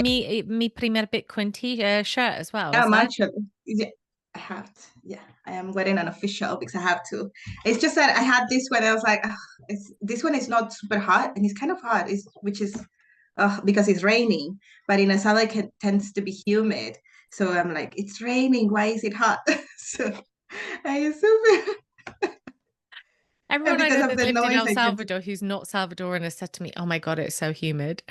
me primer Bitcoin shirt as well, Yeah, is I'm that? actually, yeah, I have to. Yeah, I am wearing an official because I have to. It's just that I had this when I was like, "Ugh, this one is not super hot and it's kind of hot, which is because it's raining. But in El Salvador, it tends to be humid. So I'm like, it's raining. Why is it hot? So I assume and Everyone I because know of that's the lived in noise, El I can. Salvador who's not Salvadoran has said to me, "Oh my God, it's so humid."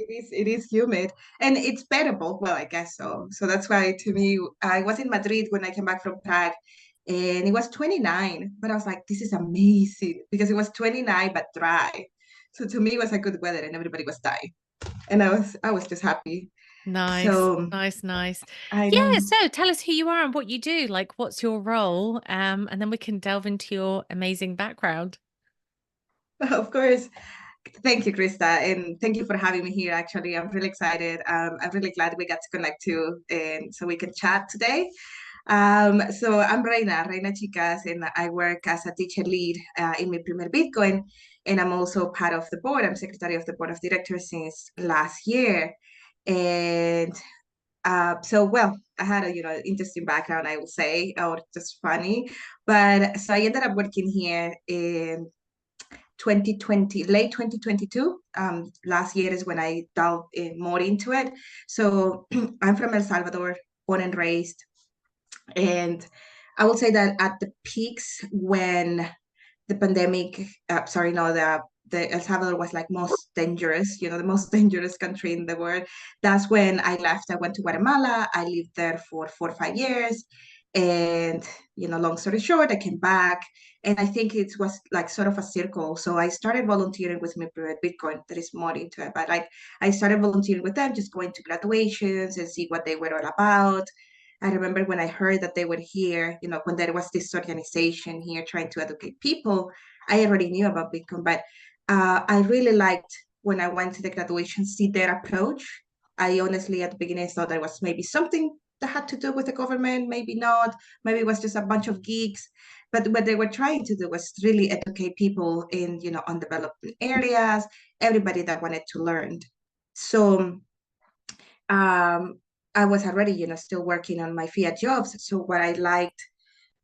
Yes, it is humid and it's bearable. Well, I guess so. So that's why to me, I was in Madrid when I came back from Prague and it was 29, but I was like, this is amazing because it was 29 but dry. So to me, it was a good weather and everybody was dying. And I was just happy. Nice, So nice, nice. I Yeah, know, so tell us who you are and what you do. Like, what's your role? And then we can delve into your amazing background. of course. Thank you, Krista, and thank you for having me here. Actually, I'm really excited. I'm really glad we got to connect too, and so we can chat today. So I'm Reyna Chicas, and I work as a teacher lead in Mi Primer Bitcoin, and I'm also part of the board. I'm secretary of the board of directors since last year, and well, I had a interesting background, I will say, or just funny, but so I ended up working here in 2020, late 2022. Last year is when I delved in more into it. So I'm from El Salvador, born and raised. And I would say that at the peaks when the pandemic, sorry, no, the El Salvador was like most dangerous, the most dangerous country in the world. That's when I left. I went to Guatemala. I lived there for 4 or 5 years. And, long story short, I came back. And I think it was like sort of a circle. So I started volunteering with my Bitcoin. There is more into it. But like I started volunteering with them, just going to graduations and see what they were all about. I remember when I heard that they were here, when there was this organization here trying to educate people, I already knew about Bitcoin, but I really liked when I went to the graduation, see their approach. I honestly, at the beginning, thought there was maybe something that had to do with the government, maybe not, maybe it was just a bunch of geeks. But what they were trying to do was really educate people in, undeveloped areas, everybody that wanted to learn. So um, I was already, still working on my fiat jobs. So what I liked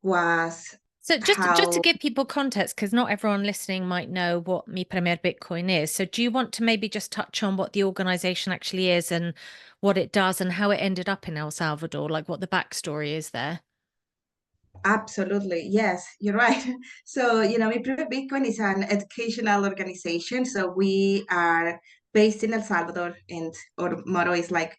was So just to how give people context, because not everyone listening might know what Mi Primer Bitcoin is. So do you want to maybe just touch on what the organization actually is and what it does and how it ended up in El Salvador, like what the backstory is there? absolutely, yes, you're right. So, Mi Primer Bitcoin is an educational organization. So we are based in El Salvador, and our motto is like,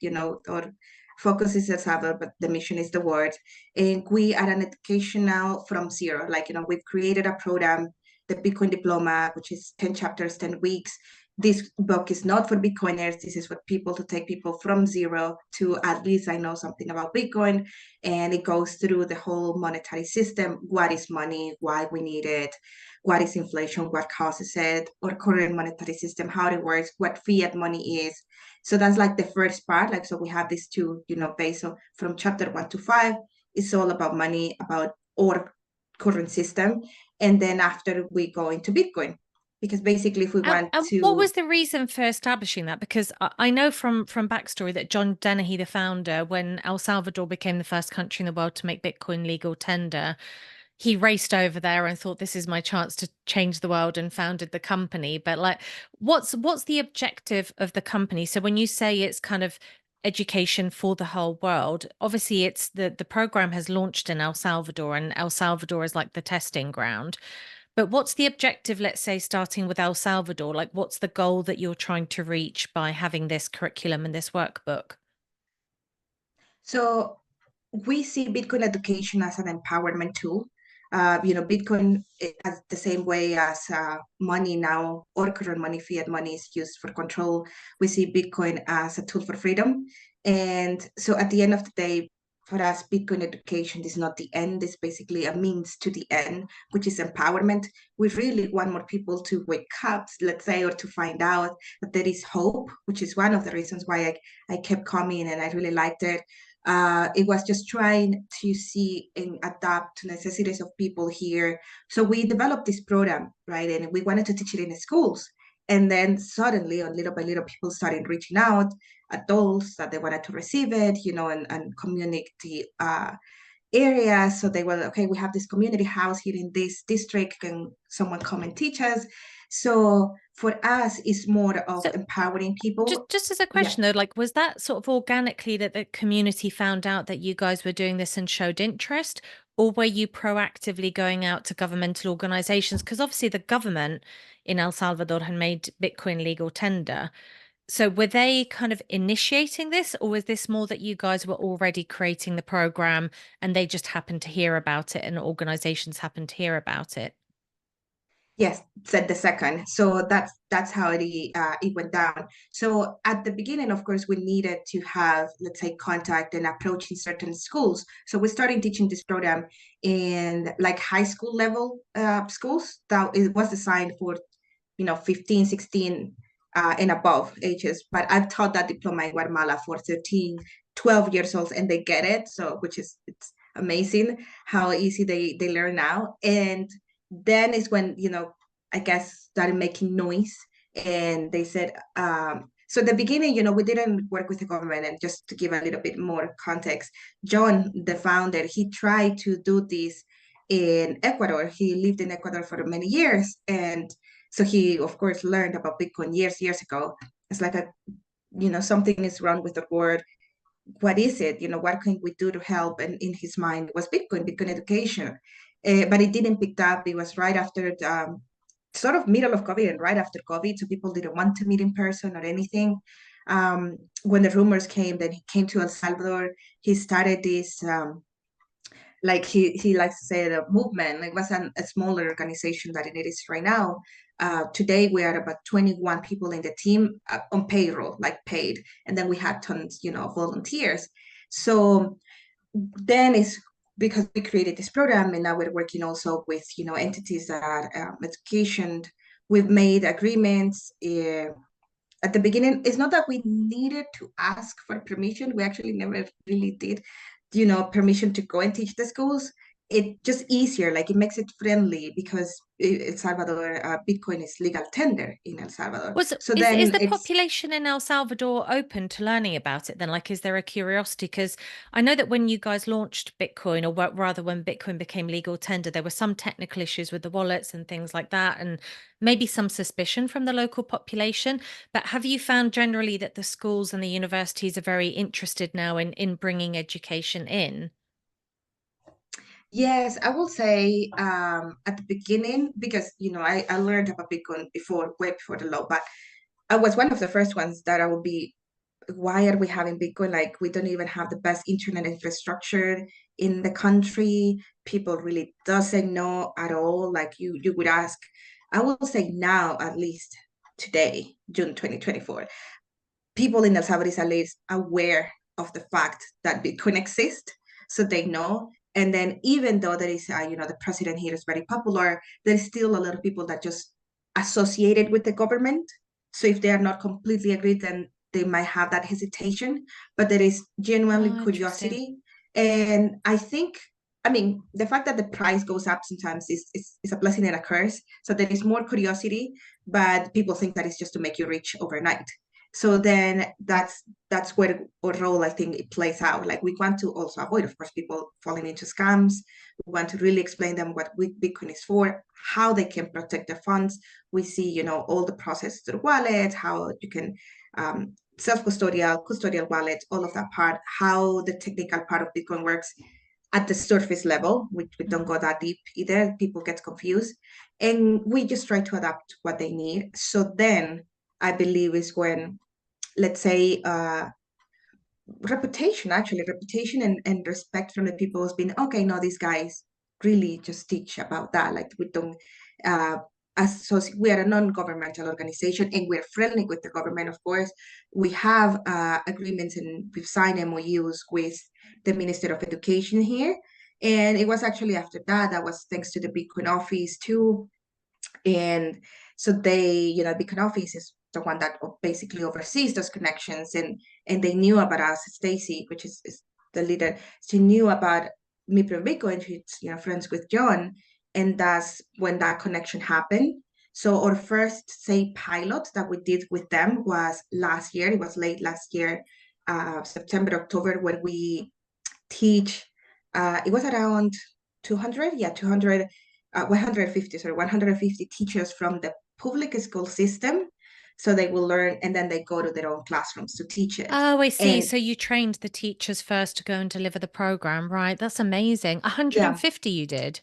our focus is El Salvador, but the mission is the world. And we are an educational from zero. Like, we've created a program, the Bitcoin Diploma, which is 10 chapters, 10 weeks. This book is not for Bitcoiners. This is for people to take people from zero to at least I know something about Bitcoin, and it goes through the whole monetary system. What is money? Why we need it? What is inflation? What causes it? Or current monetary system, how it works, what fiat money is. So that's like the first part. Like, so we have these two, based so from chapter 1 to 5, it's all about money, about our current system. And then after we go into Bitcoin, because basically if we want And what to. was the reason for establishing that? Because I know from backstory that John Dennehy, the founder, when El Salvador became the first country in the world to make Bitcoin legal tender, he raced over there and thought, this is my chance to change the world, and founded the company. But like, what's the objective of the company? So when you say it's kind of education for the whole world, obviously it's the program has launched in El Salvador, and El Salvador is like the testing ground. But what's the objective, let's say, starting with El Salvador? Like, what's the goal that you're trying to reach by having this curriculum and this workbook? So we see Bitcoin education as an empowerment tool. Bitcoin, as the same way as money now, or current money, fiat money is used for control. We see Bitcoin as a tool for freedom. And so at the end of the day, for us, Bitcoin education is not the end. It's basically a means to the end, which is empowerment. We really want more people to wake up, let's say, or to find out that there is hope, which is one of the reasons why I kept coming and I really liked it. It was just trying to see and adapt to necessities of people here. So we developed this program, right? And we wanted to teach it in the schools. And then suddenly, little by little, people started reaching out, adults that they wanted to receive it, and community area. So they were, okay, we have this community house here in this district. Can someone come and teach us? So for us, it's more of So empowering people. just as a Yeah. question though, like was that sort of organically that the community found out that you guys were doing this and showed interest, or were you proactively going out to governmental organizations? Because obviously the government in El Salvador had made Bitcoin legal tender. So were they kind of initiating this, or was this more that you guys were already creating the program and they just happened to hear about it and organizations happened to hear about it? Yes, said the second. So that's how it went down. So at the beginning, of course, we needed to have, let's say, contact and approaching certain schools. So we started teaching this program in like high school level schools. That it was designed for 15, 16 and above ages. But I've taught that diploma in Guatemala for 13, 12 years old, and they get it. So which is it's amazing how easy they learn now. And then is when, I guess started making noise and they said, so at the beginning, we didn't work with the government. And just to give a little bit more context, John, the founder, he tried to do this in Ecuador. He lived in Ecuador for many years. And so he, of course, learned about Bitcoin years ago. It's like something is wrong with the word. What is it? What can we do to help? And in his mind was Bitcoin education. But it didn't pick up. It was right after sort of middle of COVID and right after COVID. So people didn't want to meet in person or anything. When the rumors came that he came to El Salvador, he started this like he likes to say the movement. It was a smaller organization than it is right now. Today we are about 21 people in the team on payroll, like paid, and then we had tons, of volunteers. So then it's because we created this program, and now we're working also with entities that are education. We've made agreements. At the beginning, it's not that we needed to ask for permission. We actually never really did, permission to go and teach the schools. It just easier, like it makes it friendly because El Salvador, Bitcoin is legal tender in El Salvador. Was So is then the it's population in El Salvador open to learning about it then? Like, is there a curiosity? Because I know that when you guys launched Bitcoin, or rather when Bitcoin became legal tender, there were some technical issues with the wallets and things like that, and maybe some suspicion from the local population. But have you found generally that the schools and the universities are very interested now in bringing education in? Yes, I will say at the beginning, because I learned about Bitcoin before, way before the law, but I was one of the first ones that I would be, why are we having Bitcoin? Like we don't even have the best internet infrastructure in the country. People really doesn't know at all. Like you would ask, I will say now, at least today, June 2024, people in El Salvador is at least aware of the fact that Bitcoin exists, so they know. And then even though there is, the president here is very popular, there's still a lot of people that just associate it with the government. So if they are not completely agreed, then they might have that hesitation. But there is genuinely Oh, interesting. curiosity, and I think. I mean, the fact that the price goes up sometimes is a blessing and a curse. So there is more curiosity, but people think that it's just to make you rich overnight. So then that's where our role I think it plays out. Like we want to also avoid, of course, people falling into scams. We want to really explain them what Bitcoin is for, how they can protect their funds. We see, all the process through wallet, how you can self-custodial, custodial wallet, all of that part, how the technical part of Bitcoin works at the surface level. We don't go that deep either. People get confused. And we just try to adapt what they need. So then I believe is when, let's say, reputation and respect from the people has been, okay, no, these guys really just teach about that. Like we don't, we are a non-governmental organization and we're friendly with the government, of course. We have agreements and we've signed MOUs with the Minister of Education here. And it was actually after that was thanks to the Bitcoin office too. And so they, Beacon Office is the one that basically oversees those connections, and they knew about us. Stacy, which is the leader, she knew about me from Bitcoin. She's friends with John, and that's when that connection happened. So our first, say, pilot that we did with them was last year. It was late last year, September, October, where we teach, it was around 200, yeah, 200, 150, sorry, 150 teachers from the public school system. So they will learn and then they go to their own classrooms to teach it. Oh, I see. And So you trained the teachers first to go and deliver the program, right? That's amazing. yeah, 150 you did.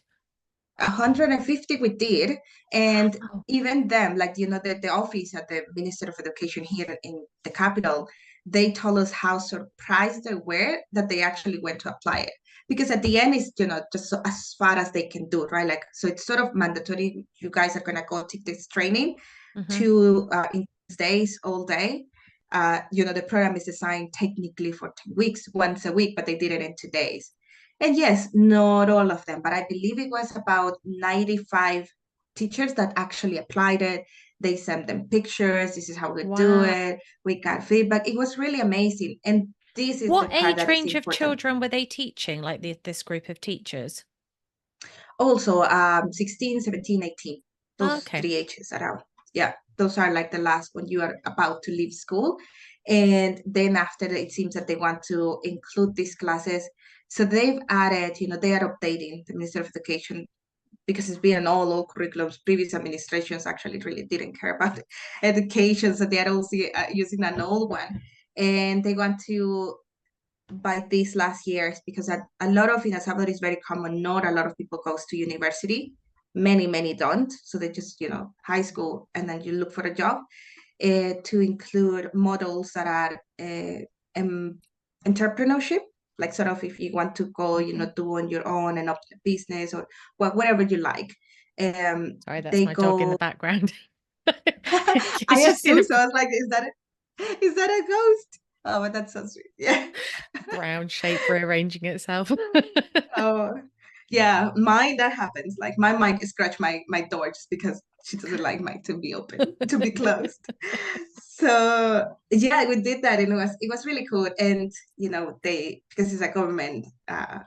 150 we did, and Wow. even them, like the office at the Minister of Education here in the capital, they told us how surprised they were that they actually went to apply it. Because at the end it's just so, as far as they can do, right? Like, so it's sort of mandatory. You guys are gonna go take this training Hmm. to in days all day. The program is designed technically for 10 weeks, once a week, but they did it in 2 days. And yes, not all of them, but I believe it was about 95 teachers that actually applied it. They sent them pictures. This is how we do Wow. it. We got feedback. It was really amazing. And this is the What part age that is range of important. children were they teaching, like this group of teachers? Also, 16, 17, 18, Oh, those okay. three ages around. Yeah, those are like the last when you are about to leave school. And then after that, it seems that they want to include these classes. So they've added, they are updating the Minister of Education because it's been an all curriculums. Previous administrations actually really didn't care about education. So they are also using an old one. And they want to by these last years because a lot of in El Salvador is very common. Not a lot of people goes to university. Many don't. So they just high school and then you look for a job. To include models that are entrepreneurship, like sort of if you want to go, Mhm. do on your own and open a business or whatever you like. Sorry, that's They my dog in the go. background. I It's just in a assume so. I was like, is that a ghost? Oh, but that's so sweet. Yeah. brown shape rearranging itself. Oh, yeah, mine that happens. Like my mic scratch my door just because she doesn't like mine to be open, to be closed. So yeah, we did that, and it was really cool. And they because it's a government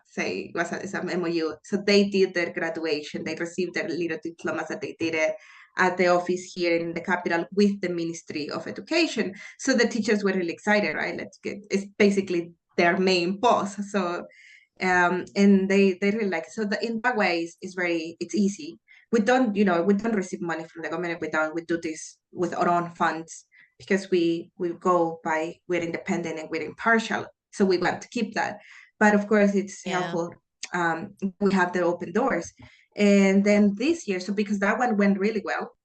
say it's an MOU, so they did their graduation. They received their little diplomas that they did it at the office here in the capital with the Ministry of Education. So the teachers were really excited, right? It's basically their main boss. So and they really like it. So in that way it's easy. We don't receive money from the government. We do this with our own funds because we go by we're independent and we're impartial. So we want to keep that. But of course it's Yeah. helpful. We have the open doors. And then this year, so because that one went really well,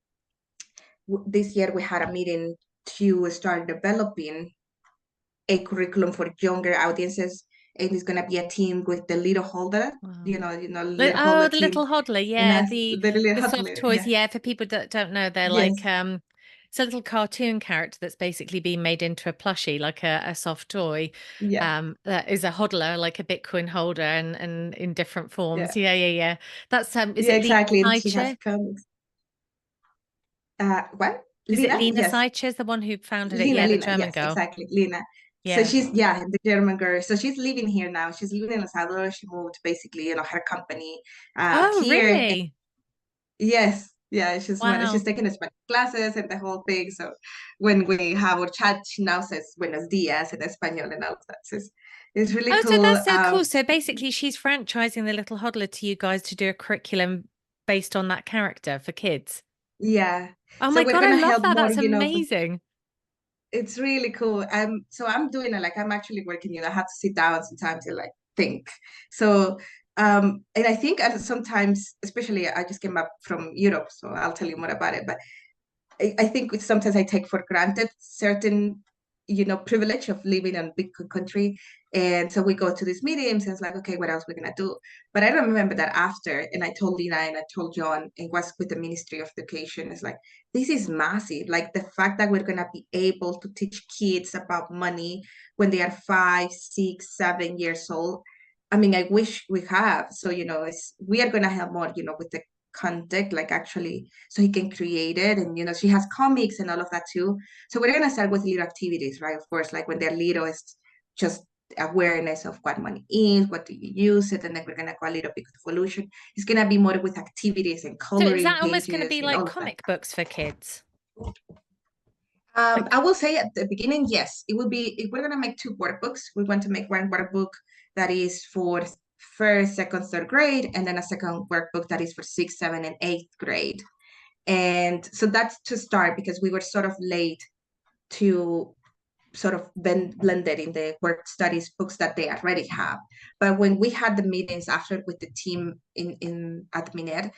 this year we had a meeting to start developing a curriculum for younger audiences, and it's gonna be a team with the little holder, Wow. little Oh, holder the team, little hodler, and yeah, that's the little the soft holder. toys, Yeah, yeah. For people that don't know, they're like yes, it's a little cartoon character that's basically been made into a plushie, like a soft toy. yeah, That is a hodler, like a Bitcoin holder, and in different forms. yeah, Yeah, yeah, yeah. That's is yeah, it Lena exactly. And she has Seiche? comics. What? Is it Lina? Lena Yes, Seiche, the one who founded it? Lina, Yeah, the Lina. German Yes, girl. exactly, Lina. So Yeah. she's the German girl. So she's living here now. She's living in El Salvador. She moved basically, her company Oh, here. really? Yes, yeah, she's Wow. taking Spanish classes and the whole thing. So when we have our chat, she now says buenos dias in Espanol and all of that. So it's really Oh, so cool. that's so cool. So basically, she's franchising the little hodler to you guys to do a curriculum based on that character for kids. Yeah. Oh So my we're God, I gonna love help that. more, That's but amazing. it's really cool. So I'm doing it like I'm actually working, I have to sit down sometimes and like think. So and I think sometimes, especially I just came up from Europe, so I'll tell you more about it. But I think sometimes I take for granted certain, privilege of living in a big country. And so we go to these meetings and it's like, okay, what else we're gonna do? But I remember that after, and I told Lina and I told John, it was with the Ministry of Education. It's like, this is massive. Like the fact that we're gonna be able to teach kids about money when they are 5, 6, 7 years old. I mean, I wish we have. So, we are gonna have more, with the content, like actually, so he can create it. And she has comics and all of that too. So we're gonna start with little activities, right? Of course, like when they're little, it's just awareness of what money is, what do you use it, and then we're gonna go a little bit of evolution. It's gonna be more with activities and So is coloring that almost going to pages be and like all of that. comic books for kids? I Like, will say at the beginning, yes, it will be. If we're gonna make two workbooks, we want to make one workbook that is for first, second, third grade, and then a second workbook that is for sixth, seventh, and eighth grade. And so that's to start because we were sort of late to sort of blended in the work studies books that they already have. But when we had the meetings after with the team in at Miner,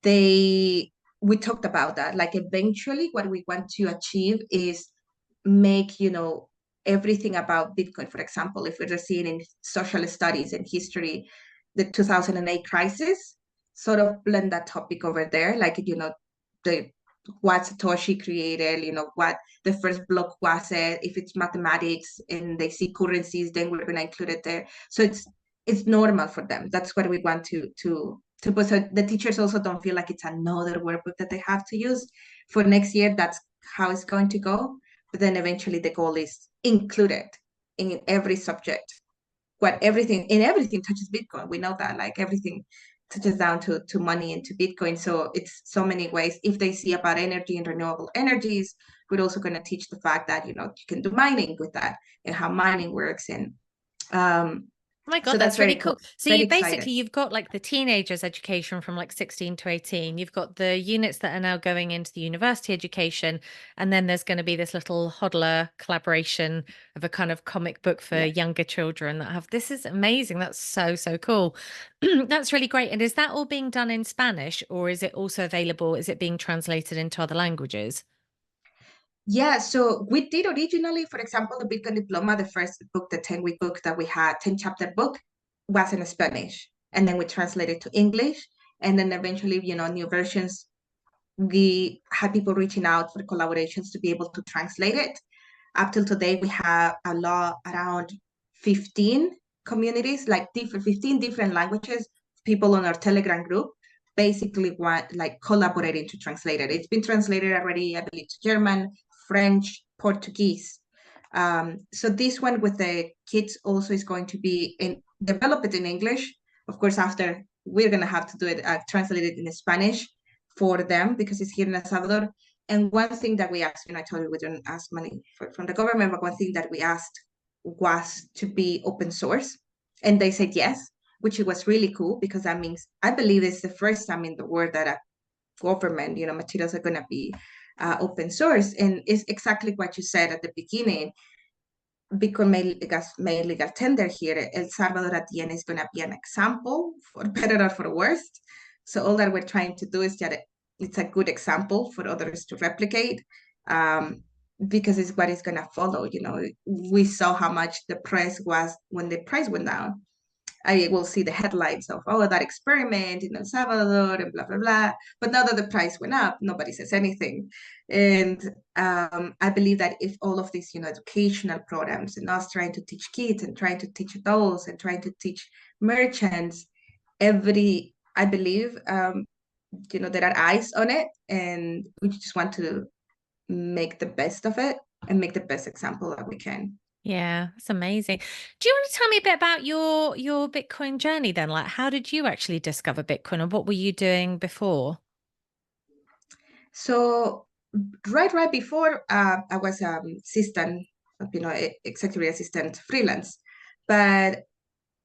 they we talked about that. Like eventually what we want to achieve is make, everything about Bitcoin. For example, if we're seeing in social studies and history, the 2008 crisis, sort of blend that topic over there, like, the what Satoshi created, what the first block was it. If it's mathematics and they see currencies, then we're gonna include it there. So it's normal for them. That's what we want to put. So the teachers also don't feel like it's another workbook that they have to use for next year. That's how it's going to go. But then eventually the goal is included in every subject. Everything touches Bitcoin. We know that, like, everything touches down to money and to Bitcoin. So it's so many ways. If they see about energy and renewable energies, we're also going to teach the fact that, you can do mining with that and how mining works. And um, oh my so God, that's that's really very cool. cool. So Very you excited. basically you've got like the teenagers education from like 16 to 18. You've got the units that are now going into the university education, and then there's going to be this little hodler collaboration of a kind of comic book for Yeah. younger children that have this is amazing. That's so, so cool. That's really great. And is that all being done in Spanish or is it also available? Is it being translated into other languages? Yeah, so we did originally, for example, the Bitcoin Diploma, the first book, the 10-week book that we had, 10-chapter book, was in Spanish. And then we translated to English. And then eventually, new versions, we had people reaching out for collaborations to be able to translate it. Up till today, we have around 15 communities, like 15 different languages, people on our Telegram group, basically want like collaborating to translate it. It's been translated already, I believe, to German, French, Portuguese. So this one with the kids also is going to be developed in English. Of course, after we're gonna have to do it, translated in Spanish for them because it's here in El Salvador. And one thing that we asked, I told you we didn't ask money from the government, but one thing that we asked was to be open source. And they said yes, which was really cool because that means I believe it's the first time in the world that a government, materials are going to be open source. And it's exactly what you said at the beginning. Bitcoin made legal tender here. El Salvador at the end is going to be an example for better or for worse. So all that we're trying to do is that it's a good example for others to replicate, because it's what is going to follow. We saw how much the price was when the price went down. I will see the headlines of, oh, that experiment in El Salvador and blah, blah, blah. But now that the price went up, nobody says anything. And I believe that if all of these, educational programs and us trying to teach kids and trying to teach adults and trying to teach merchants, I believe, there are eyes on it and we just want to make the best of it and make the best example that we can. Yeah, that's amazing. Do you want to tell me a bit about your Bitcoin journey then? Like, how did you actually discover Bitcoin and what were you doing before? So right before, I was assistant, executive assistant freelance. But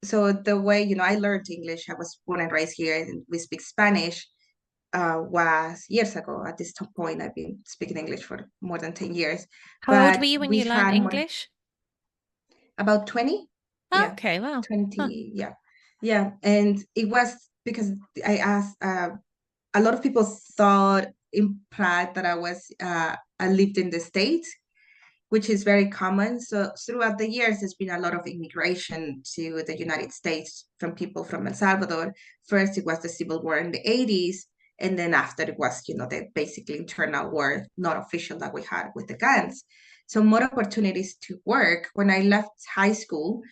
so the way, I learned English, I was born and raised here and we speak Spanish, was years ago. At this point, I've been speaking English for more than 10 years. How old were But you when we you learned had more, English? about 20. Oh, Yeah, okay, wow. Huh. 20. Yeah. Yeah. And it was because I asked, a lot of people thought in Prague that I lived in the States, which is very common. So throughout the years, there's been a lot of immigration to the United States from people from El Salvador. First, it was the Civil War in the 80s. And then after it was, the basically internal war, not official, that we had with the guns. So more opportunities to work. When I left high school,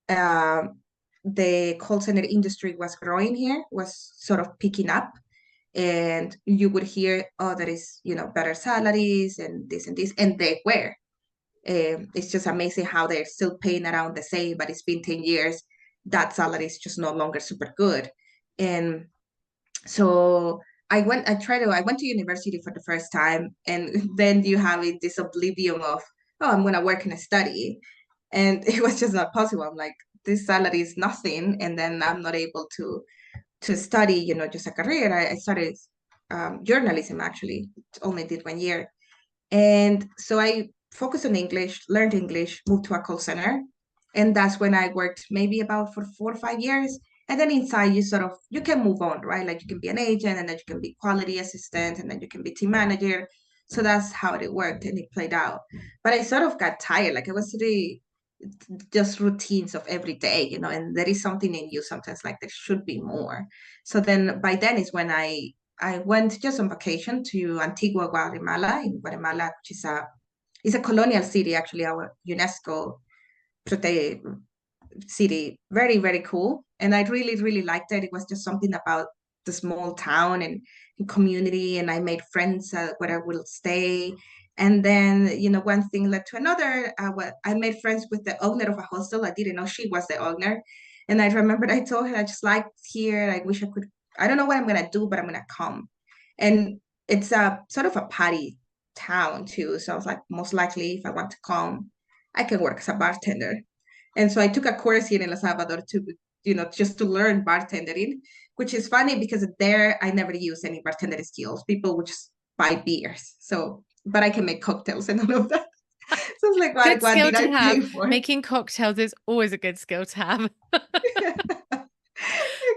um, the call center industry was growing here, was sort of picking up, and you would hear, oh, there is, better salaries and this, and they were. It's just amazing how they're still paying around the same, but it's been 10 years. That salary is just no longer super good. And so I went to university for the first time. And then you have this oblivion of, oh, I'm going to work and study. And it was just not possible. I'm like, this salary is nothing. And then I'm not able to study, just a career. I studied journalism actually, only did 1 year. And so I focused on English, learned English, moved to a call center. And that's when I worked maybe about for 4 or 5 years. And then inside you can move on, right? Like you can be an agent and then you can be quality assistant and then you can be team manager. So that's how it worked and it played out. But I sort of got tired. Like I was really just routines of every day, and there is something in you sometimes like there should be more. So then by then is when I went just on vacation to Antigua, Guatemala, in Guatemala, which is a colonial city, actually, our UNESCO protected city. Very, very cool. And I really, really liked it. It was just something about the small town and community. And I made friends where I will stay. And then, one thing led to another. I made friends with the owner of a hostel. I didn't know she was the owner. And I remembered I told her I just liked here. I wish I could. I don't know what I'm going to do, but I'm going to come. And it's a sort of a party town too. So I was like, most likely if I want to come, I can work as a bartender. And so I took a course here in El Salvador to, just to learn bartending, which is funny because there I never use any bartending skills. People would just buy beers. So, but I can make cocktails and all of that. So it's like, Good what skill did to I pay have. for? Making cocktails is always a good skill to have.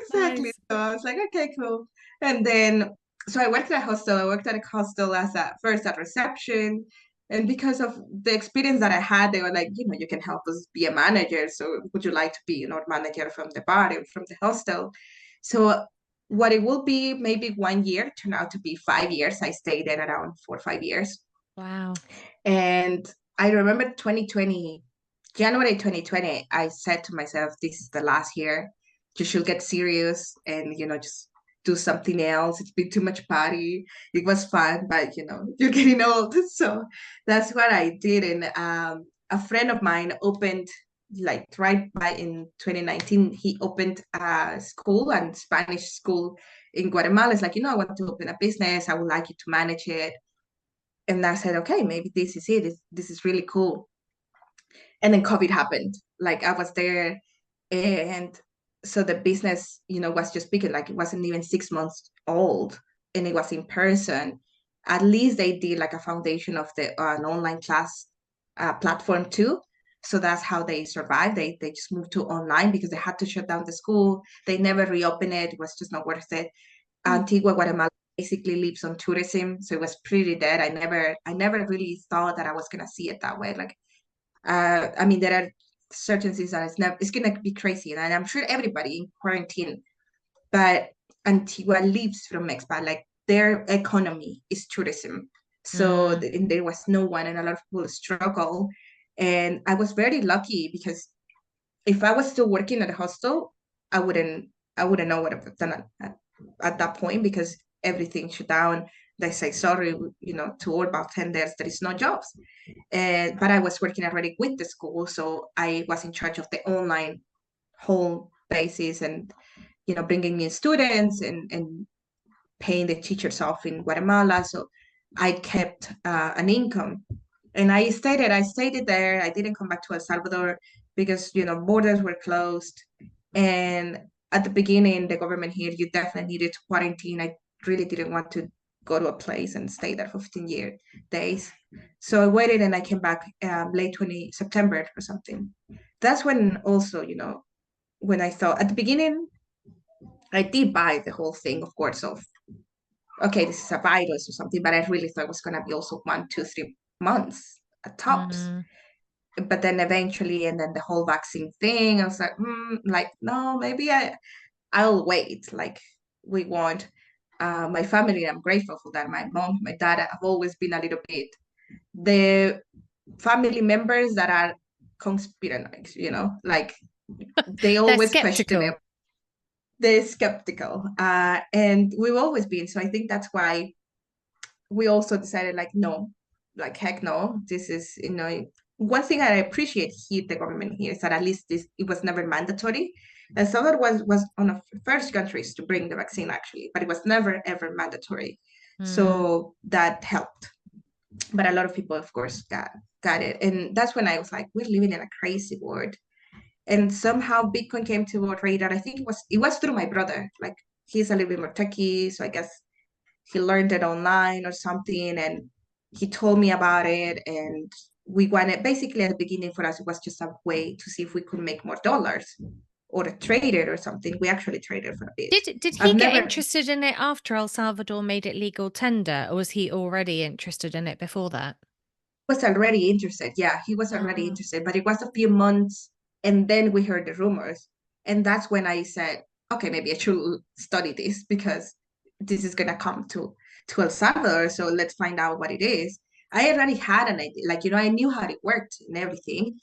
Exactly. Nice. So I was like, okay, cool. And then, so I worked at a hostel. I worked at a hostel as first at reception. And because of the experience that I had, they were like, you can help us be a manager. So would you like to be, manager from the bar and from the hostel? So what it will be maybe 1 year turned out to be 5 years. I stayed there around 4 or 5 years. Wow. And I remember 2020, January 2020, I said to myself, this is the last year. You should get serious and, just do something else. It's been too much party. It was fun, but, you're getting old. So that's what I did. And a friend of mine opened, like right by in 2019, he opened a school and Spanish school in Guatemala. It's like, I want to open a business. I would like you to manage it. And I said, okay, maybe this is it. This is really cool. And then COVID happened. Like I was there, and so the business, was just bigger. Like it wasn't even 6 months old, and it was in person. At least they did like a foundation of an online class platform too. So that's how they survived. They just moved to online because they had to shut down the school. They never reopened it. It was just not worth it. Mm. Antigua, Guatemala basically lives on tourism, so it was pretty dead. I never really thought that I was gonna see it that way. Like, I mean, there are certain things that it's gonna be crazy, and I'm sure everybody in quarantine. But Antigua lives from expat, like their economy is tourism. So Mm. and there was no one, and a lot of people struggle. And I was very lucky because if I was still working at a hostel, I wouldn't I wouldn't know what I've done at that point because everything shut down. They say sorry, to all bartenders, there is no jobs. But I was working already with the school, so I was in charge of the online whole basis and bringing new students and paying the teachers off in Guatemala. So I kept an income, and I stayed there. I didn't come back to El Salvador because borders were closed, and at the beginning, the government here, you definitely needed to quarantine. I really didn't want to go to a place and stay there for 15 days. So I waited and I came back late 20 September or something. That's when also, when I thought at the beginning, I did buy the whole thing, of course, of okay, this is a virus or something, but I really thought it was gonna be also 1, 2, 3 months at tops. Mm. But then eventually, and then the whole vaccine thing, I was like, like no, maybe I'll wait. Like we want my family. I'm grateful for that. My mom, my dad have always been a little bit the family members that are conspiranoics. Like they They're always question it. skeptical. They're skeptical, and we've always been. So I think that's why we also decided like no, like heck no. This is one thing I appreciate here, the government here, is that at least it was never mandatory. El Salvador was one of the first countries to bring the vaccine actually, but it was never ever mandatory. Mm. So that helped. But a lot of people, of course, got it. And that's when I was like, we're living in a crazy world. And somehow Bitcoin came to our radar. I think it was through my brother. Like he's a little bit more techy, so I guess he learned it online or something, and he told me about it. And we wanted, basically at the beginning for us, it was just a way to see if we could make more dollars or trade it or something. We actually traded for a bit. Did he I've get never interested in it after El Salvador made it legal tender, or was he already interested in it before that? was already interested. Yeah, he was already Oh, interested, but it was a few months, and then we heard the rumors, and that's when I said, okay, maybe I should study this because this is gonna come to El Salvador, so let's find out what it is. I already had an idea, like I knew how it worked and everything,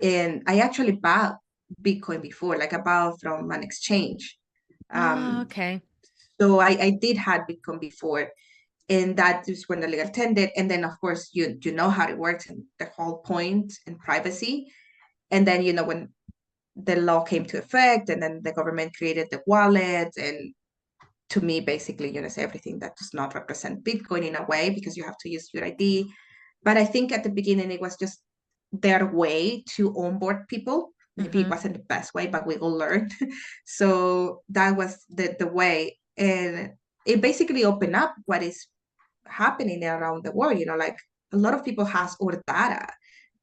and I actually bought Bitcoin before, like I bought from an exchange. oh, Um, okay. so I did had Bitcoin before, and that is when the legal tended. And then of course you know how it works and the whole point and privacy. And then when the law came to effect, and then the government created the wallet, and to me basically say everything that does not represent Bitcoin in a way, because you have to use your ID. But I think at the beginning it was just their way to onboard people. Maybe it Mm-hmm. wasn't the best way, but we all learned. So that was the way. And it basically opened up what is happening around the world. Like a lot of people has our data,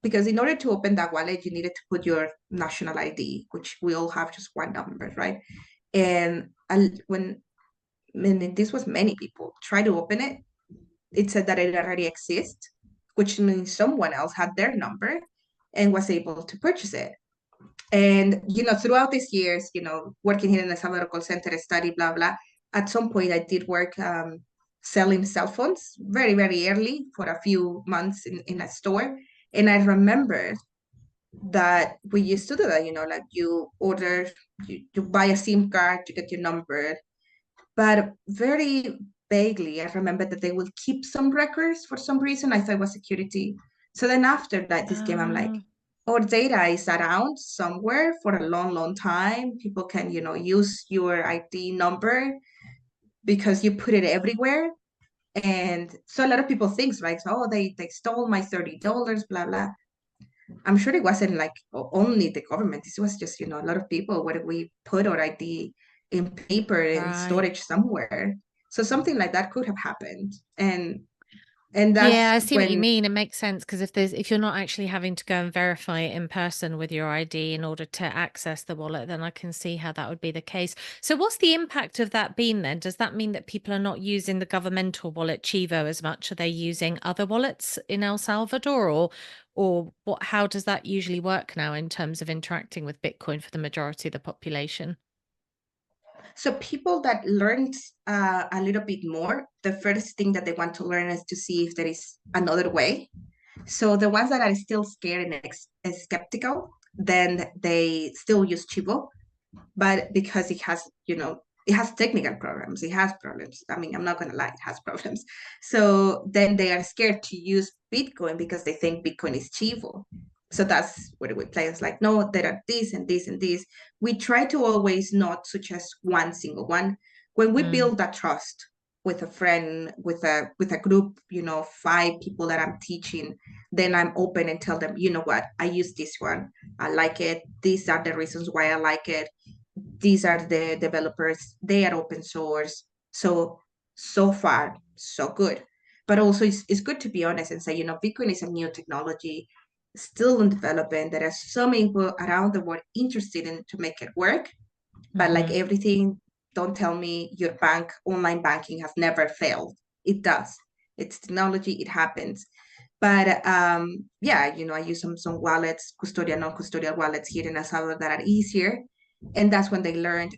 because in order to open that wallet, you needed to put your national ID, which we all have just one number, right? And when this was many people try to open it, it said that it already exists, which means someone else had their number and was able to purchase it. And throughout these years, working here in the Salvador call center, study, blah blah. At some point, I did work selling cell phones very very early for a few months in a store, and I remember that we used to do that. Like you order, you buy a SIM card, you get your number, but very vaguely, I remember that they will keep some records for some reason. I thought it was security. So then after that, this game, I'm like, Oh, our data is around somewhere for a long, long time. People can, use your ID number because you put it everywhere. And so a lot of people think, like, oh, they stole my $30, blah, blah. I'm sure it wasn't like only the government. This was just, a lot of people where we put our ID in paper in right. storage somewhere. So something like that could have happened. And Yeah, that's I see what you when mean. It makes sense because if you're not actually having to go and verify it in person with your ID in order to access the wallet, then I can see how that would be the case. So what's the impact of that been then? Does that mean that people are not using the governmental wallet Chivo as much? Are they using other wallets in El Salvador, or what, how does that usually work now in terms of interacting with Bitcoin for the majority of the population? so people that learned a little bit more, the first thing that they want to learn is to see if there is another way. So the ones that are still scared and skeptical, then they still use Chivo, but because it has technical problems, it has problems. I mean, I'm not gonna lie, it has problems. So then they are scared to use Bitcoin because they think Bitcoin is cheaper. So that's what we play. It's like, no, there are this and this and this. We try to always not suggest one single one. When we Mm, build that trust with a friend, with a group, 5 people that I'm teaching, then I'm open and tell them, you know what, I use this one. I like it. These are the reasons why I like it. These are the developers. They are open source. So far so good. But also it's good to be honest and say, Bitcoin is a new technology, still in development. There are so many people around the world interested in to make it work. But like hmm. everything, don't tell me your online banking has never failed. It does. It's technology, it happens. But yeah, I use some wallets, custodial, non-custodial wallets here in El Salvador that are easier. And that's when they learned.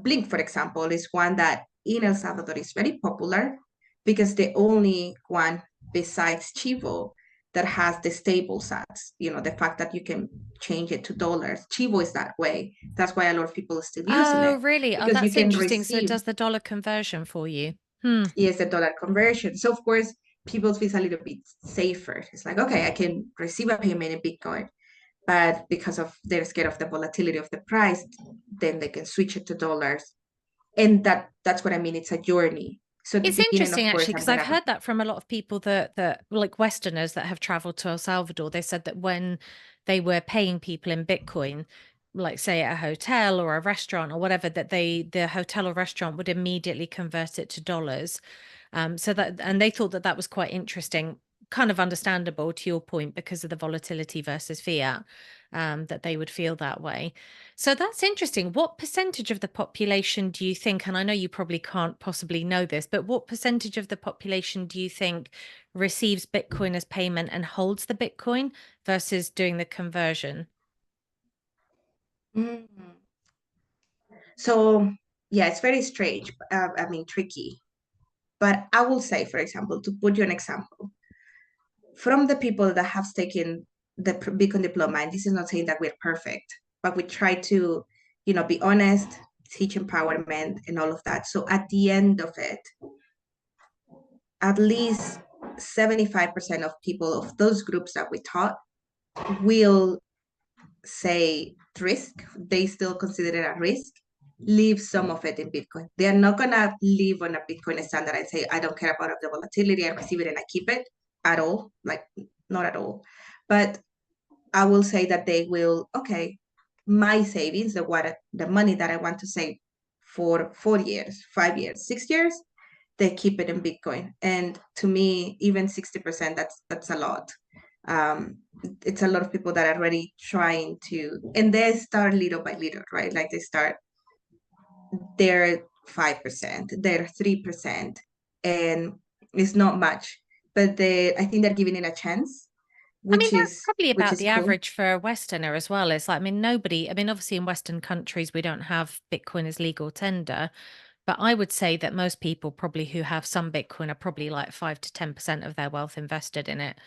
Blink, for example, is one that in El Salvador is very popular because the only one besides Chivo that has the stable sats, the fact that you can change it to dollars. Chivo is that way. That's why a lot of people are still using Oh, it really? Oh, because you that's can interesting. So it receive, does the dollar conversion for you. Hmm. yes, the dollar conversion. So of course, people feel a little bit safer. It's like, okay, I can receive a payment in Bitcoin, but because of they're scared of the volatility of the price, then they can switch it to dollars. And that's what I mean. It's a journey. So at the It's beginning, interesting of course, actually, I'm because I've gonna. heard that from a lot of people that like Westerners that have traveled to El Salvador. They said that when they were paying people in Bitcoin, like say at a hotel or a restaurant or whatever, that the hotel or restaurant would immediately convert it to dollars. So that, and they thought that that was quite interesting, kind of understandable to your point because of the volatility versus fiat, that they would feel that way. So that's interesting. What percentage of the population do you think, and I know you probably can't possibly know this, but what percentage of the population do you think receives Bitcoin as payment and holds the Bitcoin versus doing the conversion? Mm. So yeah, it's very strange. I mean, tricky. But I will say, for example, to put you an example, from the people that have taken the Beacon diploma, and this is not saying that we're perfect, but we try to, be honest, teach empowerment and all of that. So at the end of it, at least 75% of people of those groups that we taught will say risk. They still consider it a risk. Leave some of it in Bitcoin. They are not gonna leave on a Bitcoin standard and say, I don't care about the volatility, I receive it and I keep it at all. Like not at all. But I will say that they will, okay, my savings, the money that I want to save for 4 years, 5 years, 6 years, they keep it in Bitcoin. And to me, even 60%, that's a lot. Um, it's a lot of people that are already trying to, and they start little by little, right? Like they start, they're 5%, they're 3%, and it's not much, but I think they're giving it a chance, I mean, which that's is probably which about is the cool. average for a Westerner as well. It's like, I mean, nobody, I mean, obviously in Western countries, we don't have Bitcoin as legal tender, but I would say that most people probably who have some Bitcoin are probably like 5 to 10% of their wealth invested in it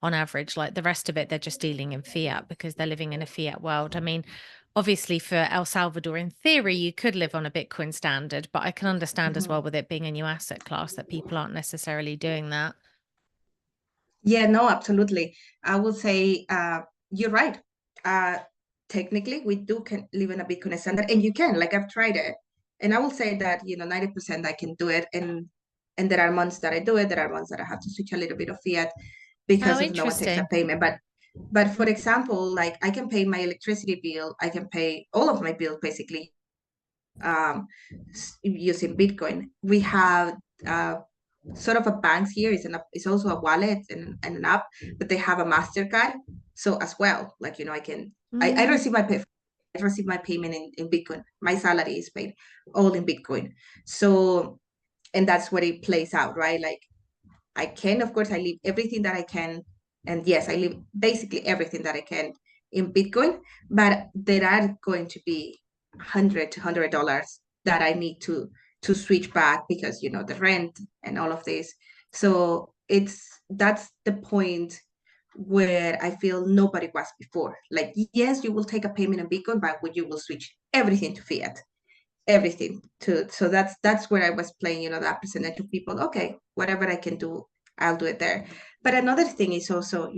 on average. Like the rest of it, they're just dealing in fiat because they're living in a fiat world. I mean, obviously for El Salvador, in theory, you could live on a Bitcoin standard, but I can understand as well Mhm. with it being a new asset class that people aren't necessarily doing that. Yeah, no, absolutely. I will say you're right. Uh, Technically, we do can live in a Bitcoin standard, and you can. Like I've tried it, and I will say that 90% I can do it, and there are months that I do it. There are months that I have to switch a little bit of fiat Oh, because of no one takes a interesting. payment. But for example, like I can pay my electricity bill, I can pay all of my bills basically um, using Bitcoin. We have sort of a bank here. It's also a wallet and an app, but they have a MasterCard. So as well, like I can I Mm. receive I receive my payment in Bitcoin. My salary is paid all in Bitcoin. So and that's what it plays out, right? Like I can, of course, I leave everything that I can, and yes, I leave basically everything that I can in Bitcoin, but there are going to be $100 that I need to switch back because the rent and all of this. So that's the point where I feel nobody was before. Like, yes, you will take a payment in Bitcoin, but you will switch everything to fiat, everything to. So that's where I was playing, that percentage of people. Okay, whatever I can do, I'll do it there. But another thing is also,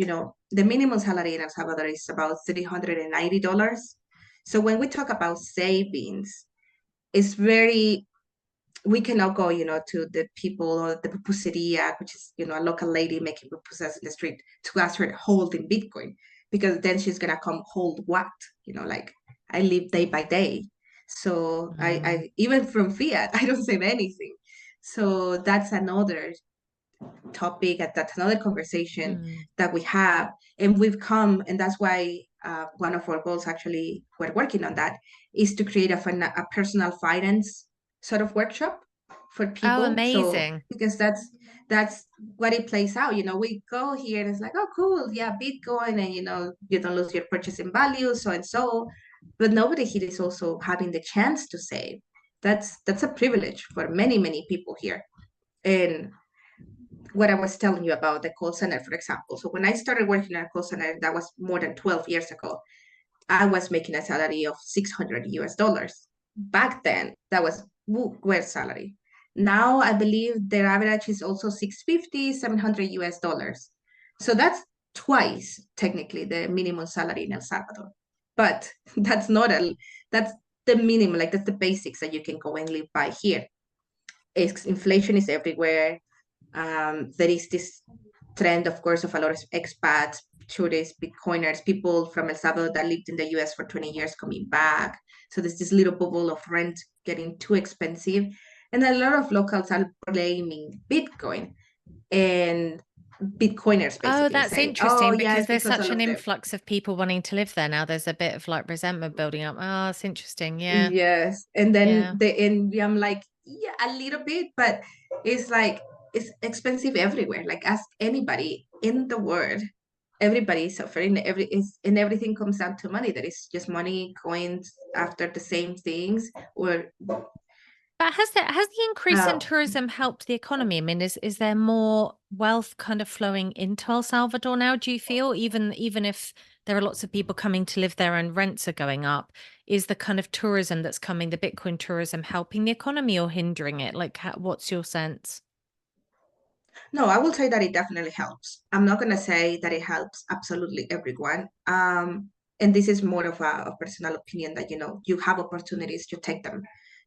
the minimum salary in El Salvador is about $390. So when we talk about savings, it's very we cannot go, to the people or the pupuseria, which is, a local lady making pupusas in the street to ask her to hold in Bitcoin, because then she's gonna come hold what, like I live day by day. So Mm. I even from fiat, I don't save anything. So that's another topic, that's another conversation Mm. that we have, and we've come, and that's why one of our goals, actually we're working on that, is to create a personal finance sort of workshop for Oh, people. So amazing. because that's what it plays out, we go here and it's like, oh cool, yeah, Bitcoin, and you don't lose your purchasing value, so and so, but nobody here is also having the chance to save. That's a privilege for many people here. And what I was telling you about the call center, for example. So when I started working at a call center, that was more than 12 years ago, I was making a salary of 600 US dollars. Back then, that was great salary. Now I believe their average is also 650, 700 US dollars. So that's twice technically the minimum salary in El Salvador. But that's not a that's the minimum, like that's the basics that you can go and live by here. Inflation is everywhere. There is this trend, of course, of a lot of expats, tourists, Bitcoiners, people from El Salvador that lived in the US for 20 years coming back. So there's this little bubble of rent getting too expensive. And a lot of locals are blaming Bitcoin and Bitcoiners Oh, basically that's saying, oh, interesting yeah, because it's there's because such all an of them. influx of people wanting to live there now. There's a bit of like resentment building up. Oh, it's interesting. Yeah. Yes. And then Yeah. I'm like, yeah, a little bit, but it's like it's expensive everywhere. Like ask anybody in the world. Everybody is suffering. And everything comes down to money. That is just money, coins after the same things. Or But has the increase in uh, tourism helped the economy? I mean, is there more wealth kind of flowing into El Salvador now, do you feel? Even if there are lots of people coming to live there and rents are going up, is the kind of tourism that's coming, the Bitcoin tourism, helping the economy or hindering it? Like, what's your sense? no, I will say that it definitely helps. I'm not gonna say that it helps absolutely everyone. And this is more of a personal opinion that you have opportunities, you take them.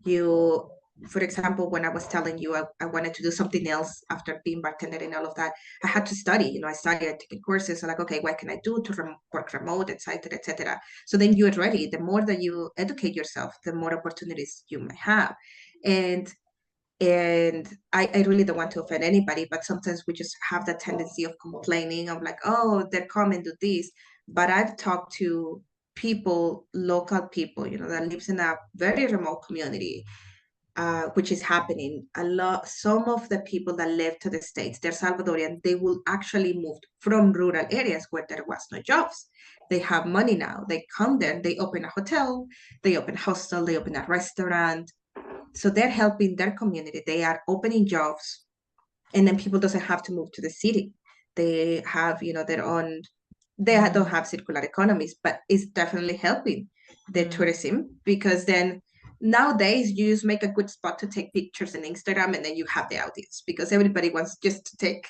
You, for example, when I was telling you I wanted to do something else after being bartender and all of that, I had to study. I studied, I took courses. So like, okay, what can I do to work remote, etc., etc. So then you're ready. The more that you educate yourself, the more opportunities you may have. And I really don't want to offend anybody, but sometimes we just have that tendency of complaining of like, oh, they're coming to this. But I've talked to people, local people, that lives in a very remote community, which is happening a lot. Some of the people that left to the States, they're Salvadorian, they will actually move from rural areas where there was no jobs. They have money now. They come there, they open a hotel, they open a hostel, they open a restaurant, so they're helping their community. They are opening jobs, and then people doesn't have to move to the city. They have, their own. They don't Mm, have circular economies, but it's definitely helping the mm. tourism because then nowadays you just make a good spot to take pictures on Instagram, and then you have the audience because everybody wants just to take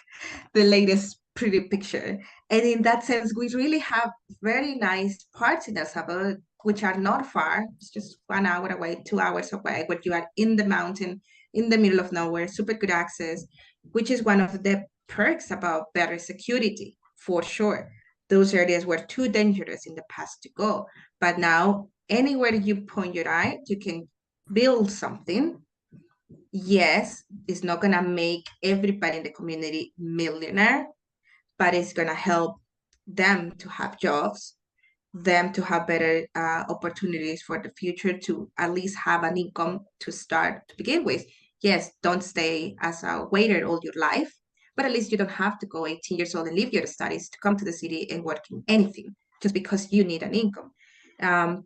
the latest pretty picture. And in that sense, we really have very nice parts in El Salvador, which are not far. It's just 1 hour away, 2 hours away, where you are in the mountain, in the middle of nowhere, super good access, which is one of the perks about better security, for sure. Those areas were too dangerous in the past to go. But now, anywhere you point your eye, you can build something. Yes, it's not going to make everybody in the community millionaire, but it's going to help them to have jobs, them to have better opportunities for the future, to at least have an income to start to begin with. Yes, don't stay as a waiter all your life, but at least you don't have to go 18 years old and leave your studies to come to the city and work in anything just because you need an income. Um,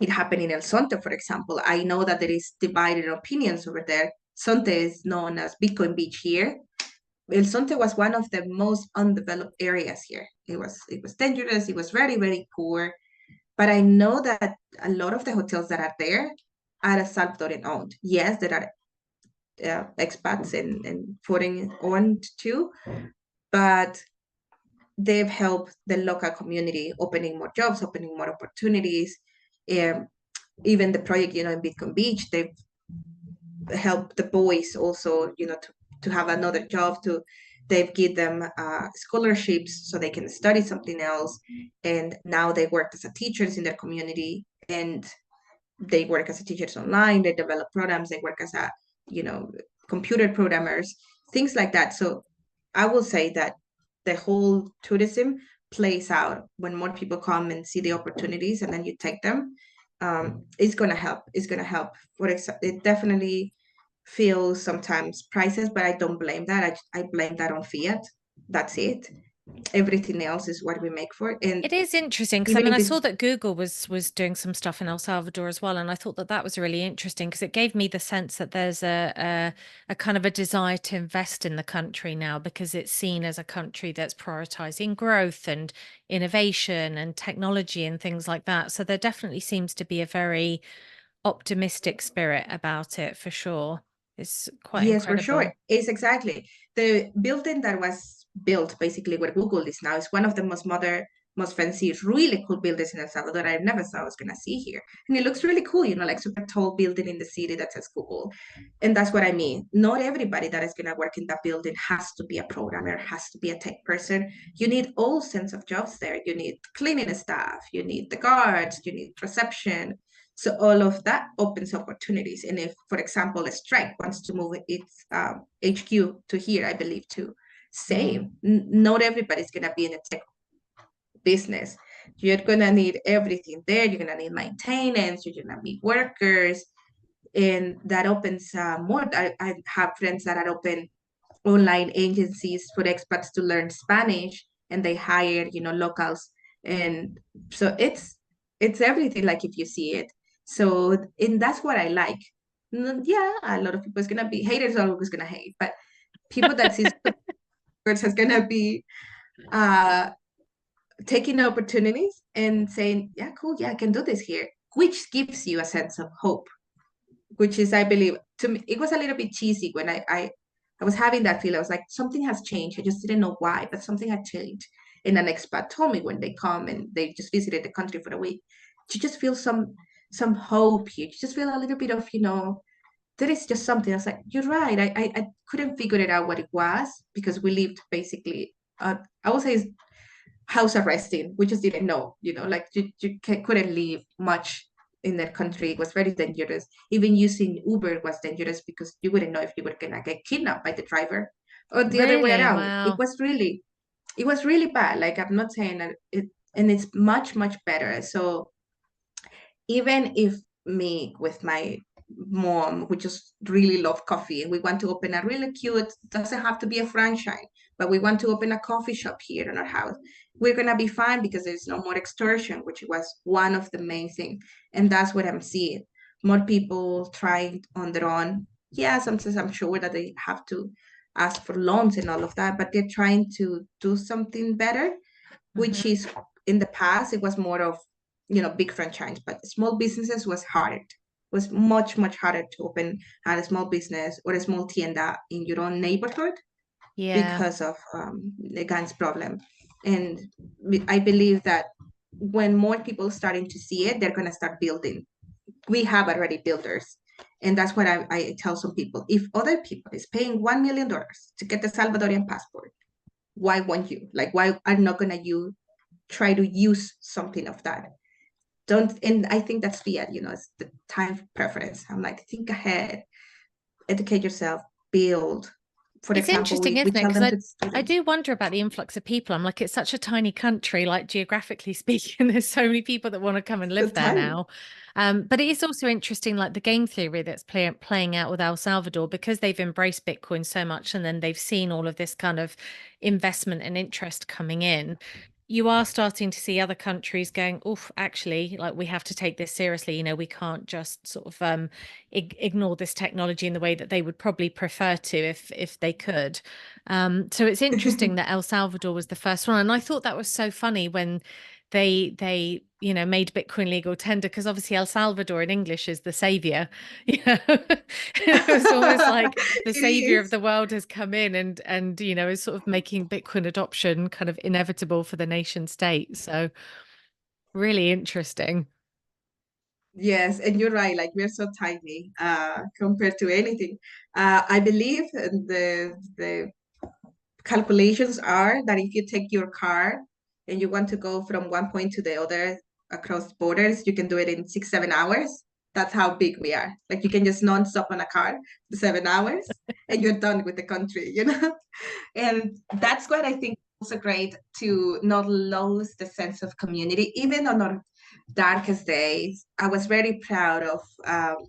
it happened in El Sonte, for example. I know that there is divided opinions over there. Sonte is known as Bitcoin Beach here. El Sonte was one of the most undeveloped areas here. It was dangerous. It was very, very poor. But I know that a lot of the hotels that are there are Salvadorian owned. Yes, there are expats and foreign owned too, but they've helped the local community, opening more jobs, opening more opportunities. Um, Even the project, in Bitcoin Beach, they've helped the boys also, to have another job. They've give them scholarships so they can study something else, and now they work as a teachers in their community, and they work as a teachers online. They develop programs. They work as a you know computer programmers, things like that. So I will say that the whole tourism plays out when more people come and see the opportunities, and then you take them. It's gonna help. It's gonna help. For example, it definitely feels sometimes prices, but I don't blame that. I blame that on fiat. That's it. Everything else is what we make for. And It is interesting because I even mean if I saw it's that Google was doing some stuff in El Salvador as well, and I thought that that was really interesting because it gave me the sense that there's a kind of a desire to invest in the country now because it's seen as a country that's prioritizing growth and innovation and technology and things like that. So there definitely seems to be a very optimistic spirit about it for sure. It's quite Yes, for sure. incredible. It's exactly the building that was built basically where Google is now is one of the most modern, most fancy, really cool buildings in El Salvador. I never thought I was gonna see here. And it looks really cool, like super tall building in the city that says Google. And that's what I mean. Not everybody that is gonna work in that building has to be a programmer, has to be a tech person. You need all sense of jobs there. You need cleaning staff, you need the guards, you need reception, so all of that opens opportunities. And if, for example, a strike wants to move its HQ to here, I believe to Mm. same, not everybody's gonna be in a tech business. You're gonna need everything there. You're gonna need maintenance. You're gonna need workers, and that opens more. I have friends that are open online agencies for expats to learn Spanish, and they hire locals, and so it's everything like if you see it. So and that's what I like. Yeah, a lot of people is gonna be haters are always gonna hate, but people that see supports is gonna be uh taking opportunities and saying, yeah, cool, yeah, I can do this here, which gives you a sense of hope, which is, I believe, to me, it was a little bit cheesy when I was having that feel. I was like, something has changed. I just didn't know why, but something had changed. And an expat told me when they come and they just visited the country for a week, you just feel some hope here. You just feel a little bit of, there is just something. I was like, you're right. I couldn't figure it out what it was because we lived basically, I would say house arresting. We just didn't know, like couldn't leave much in that country. It was very dangerous. Even using Uber was dangerous because you wouldn't know if you were gonna get kidnapped by the driver or the other way Really? around. Wow. It was really bad. Like I'm not saying that it, and it's much, much better. So even if me with my mom, we just really love coffee and we want to open a really cute, doesn't have to be a franchise, but we want to open a coffee shop here in our house, we're gonna be fine because there's no more extortion, which was one of the main things. And that's what I'm seeing. More people trying on their own. Yeah, sometimes I'm sure that they have to ask for loans and all of that, but they're trying to do something better, which Hmm. is in the past it was more of big franchise, but small businesses was hard, was much much harder to open a small business or a small tienda in your own neighborhood Yeah. because of the gangs problem. And I believe that when more people starting to see it, they're going to start building. We have already builders, and that's what I tell some people. If other people is paying $1 million to get the Salvadorian passport, why won't you? Like, why are not gonna you try to use something of that? Don't, and I think that's it's the time preference. I'm like, think ahead, educate yourself, build. For It's example, interesting, we isn't it? tell Because them to I students do wonder about the influx of people. I'm like, it's such a tiny country, like geographically speaking, there's so many people that want to come and so live there tiny. now. But it is also interesting, like the game theory that's playing out with El Salvador, because they've embraced Bitcoin so much and then they've seen all of this kind of investment and interest coming in. You are starting to see other countries going, oof, actually, like we have to take this seriously. We can't just sort of ignore this technology in the way that they would probably prefer to if they could. So it's interesting that El Salvador was the first one, and I thought that was so funny when made Bitcoin legal tender, because obviously El Salvador in English is the savior. It was almost like the It savior of is. the world has come in and is sort of making Bitcoin adoption kind of inevitable for the nation state. So really interesting. Yes, and you're right. Like we're so tiny compared to anything. I believe the calculations are that if you take your car and you want to go from one point to the other across borders, you can do it in 6, 7 hours. That's how big we are. Like you can just non-stop on a car for 7 hours and you're done with the country. And that's what I think also great to not lose the sense of community, even on our darkest days. I was very proud of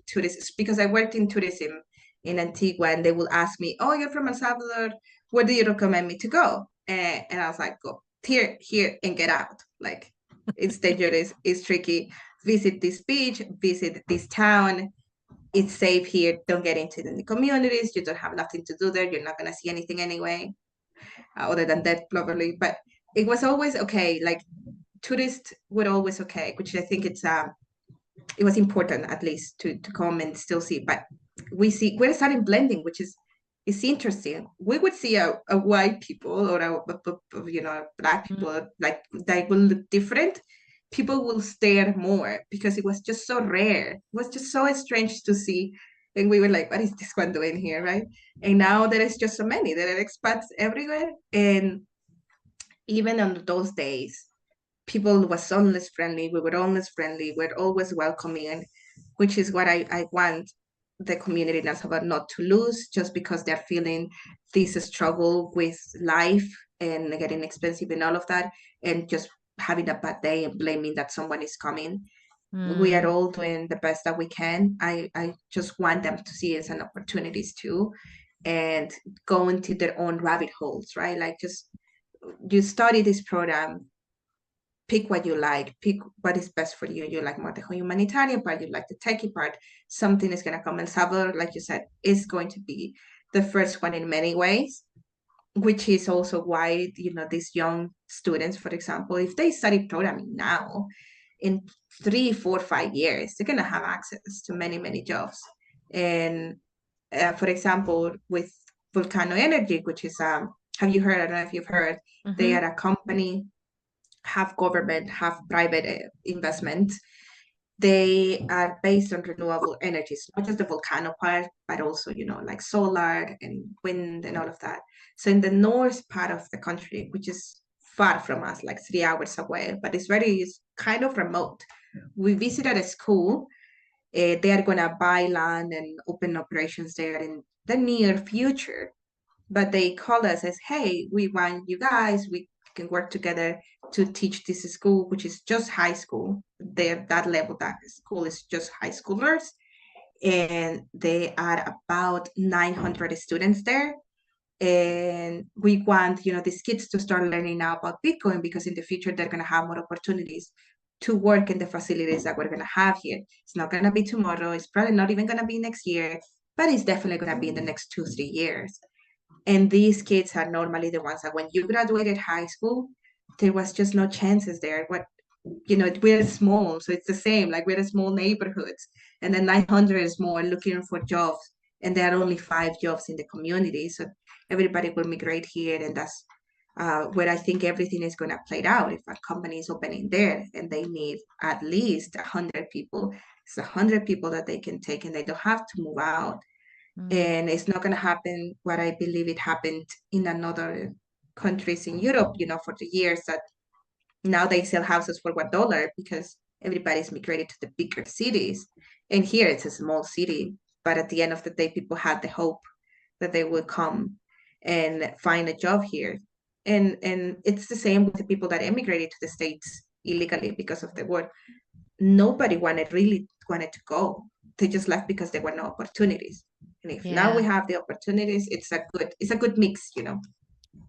tourists because I worked in tourism in Antigua, and they will ask me, "Oh, you're from El Salvador. Where do you recommend me to go?" And I was like, "Go here, here, and get out. Like, it's dangerous. It's tricky. Visit this beach. Visit this town. It's safe here. Don't get into the communities. You don't have nothing to do there. You're not gonna see anything anyway, other than that, probably." But it was always okay. Like tourists were always okay, which I think it was important at least to come and still see. But we're starting blending, which is interesting. We would see a white people or black Mm. people like that will look different. People will stare more because it was just so rare. It was just so strange to see. And we were like, what is this one doing here, right? And now there is just so many. There are expats everywhere. And even on those days, people was always friendly. We were always friendly. We're always welcoming, which is what I want the community in El Salvador not to lose just because they're feeling this struggle with life and getting expensive and all of that, and just having a bad day and blaming that someone is coming. We are Mm. all doing the best that we can. I just want them to see it as an opportunities too, and go into their own rabbit holes, right? Like just you study this program, pick what you like, pick what is best for you. You like more the humanitarian part, you like the techie part. Something is going to come. El Salvador, like you said, is going to be the first one in many ways, which is also why, these young students, for example, if they study programming now, in 3, 4, 5 years, they're going to have access to many, many jobs. And for example, with Volcano Energy, which is, have you heard? I don't know if you've heard, they Hmm. are a company, half government, half private investment. They are based on renewable energies, not just the volcano part, but also, like solar and wind and all of that. So in the north part of the country, which is far from us, like 3 hours away, but it's kind of remote. We visited a school. They are going to buy land and open operations there in the near future, but they call us as, hey, we want you guys, we can work together to teach this school, which is just high school. They're that level, that school is just high schoolers. And they are about 900 students there. And we want, these kids to start learning now about Bitcoin, because in the future, they're going to have more opportunities to work in the facilities that we're going to have here. It's not going to be tomorrow. It's probably not even going to be next year, but it's definitely going to be in the next 2, 3 years. And these kids are normally the ones that when you graduated high school, there was just no chances there. We're small, so it's the same. Like we're a small neighborhoods, and then 900 is more looking for jobs, and there are only 5 jobs in the community. So everybody will migrate here, and that's where I think everything is going to play out. If a company is opening there and they need at least 100 people, it's 100 people that they can take, and they don't have to move out. Mm. And it's not going to happen what I believe it happened in another countries in Europe, for the years that now they sell houses for $1 because everybody's migrated to the bigger cities. And here it's a small city, but at the end of the day, people had the hope that they will come and find a job here. And it's the same with the people that emigrated to the States illegally because of the war. Nobody really wanted to go. They just left because there were no opportunities. And if now we Yeah. have the opportunities, it's a good mix.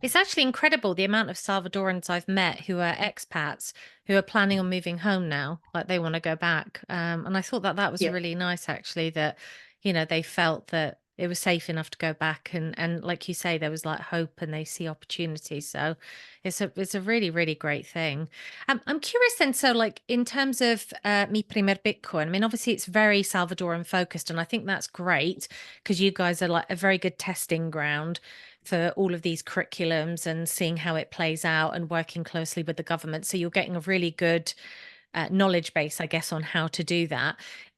It's actually incredible the amount of Salvadorans I've met who are expats who are planning on moving home now, like they want to go back. And I thought that that was Yeah. really nice, actually, that, they felt that it was safe enough to go back. And like you say, there was like hope and they see opportunity. So it's a really, really great thing. I'm curious then, so like in terms of Mi Primer Bitcoin, I mean, obviously it's very Salvadoran focused, and I think that's great because you guys are like a very good testing ground for all of these curriculums and seeing how it plays out and working closely with the government. So you're getting a really good knowledge base, I guess, on how to do that.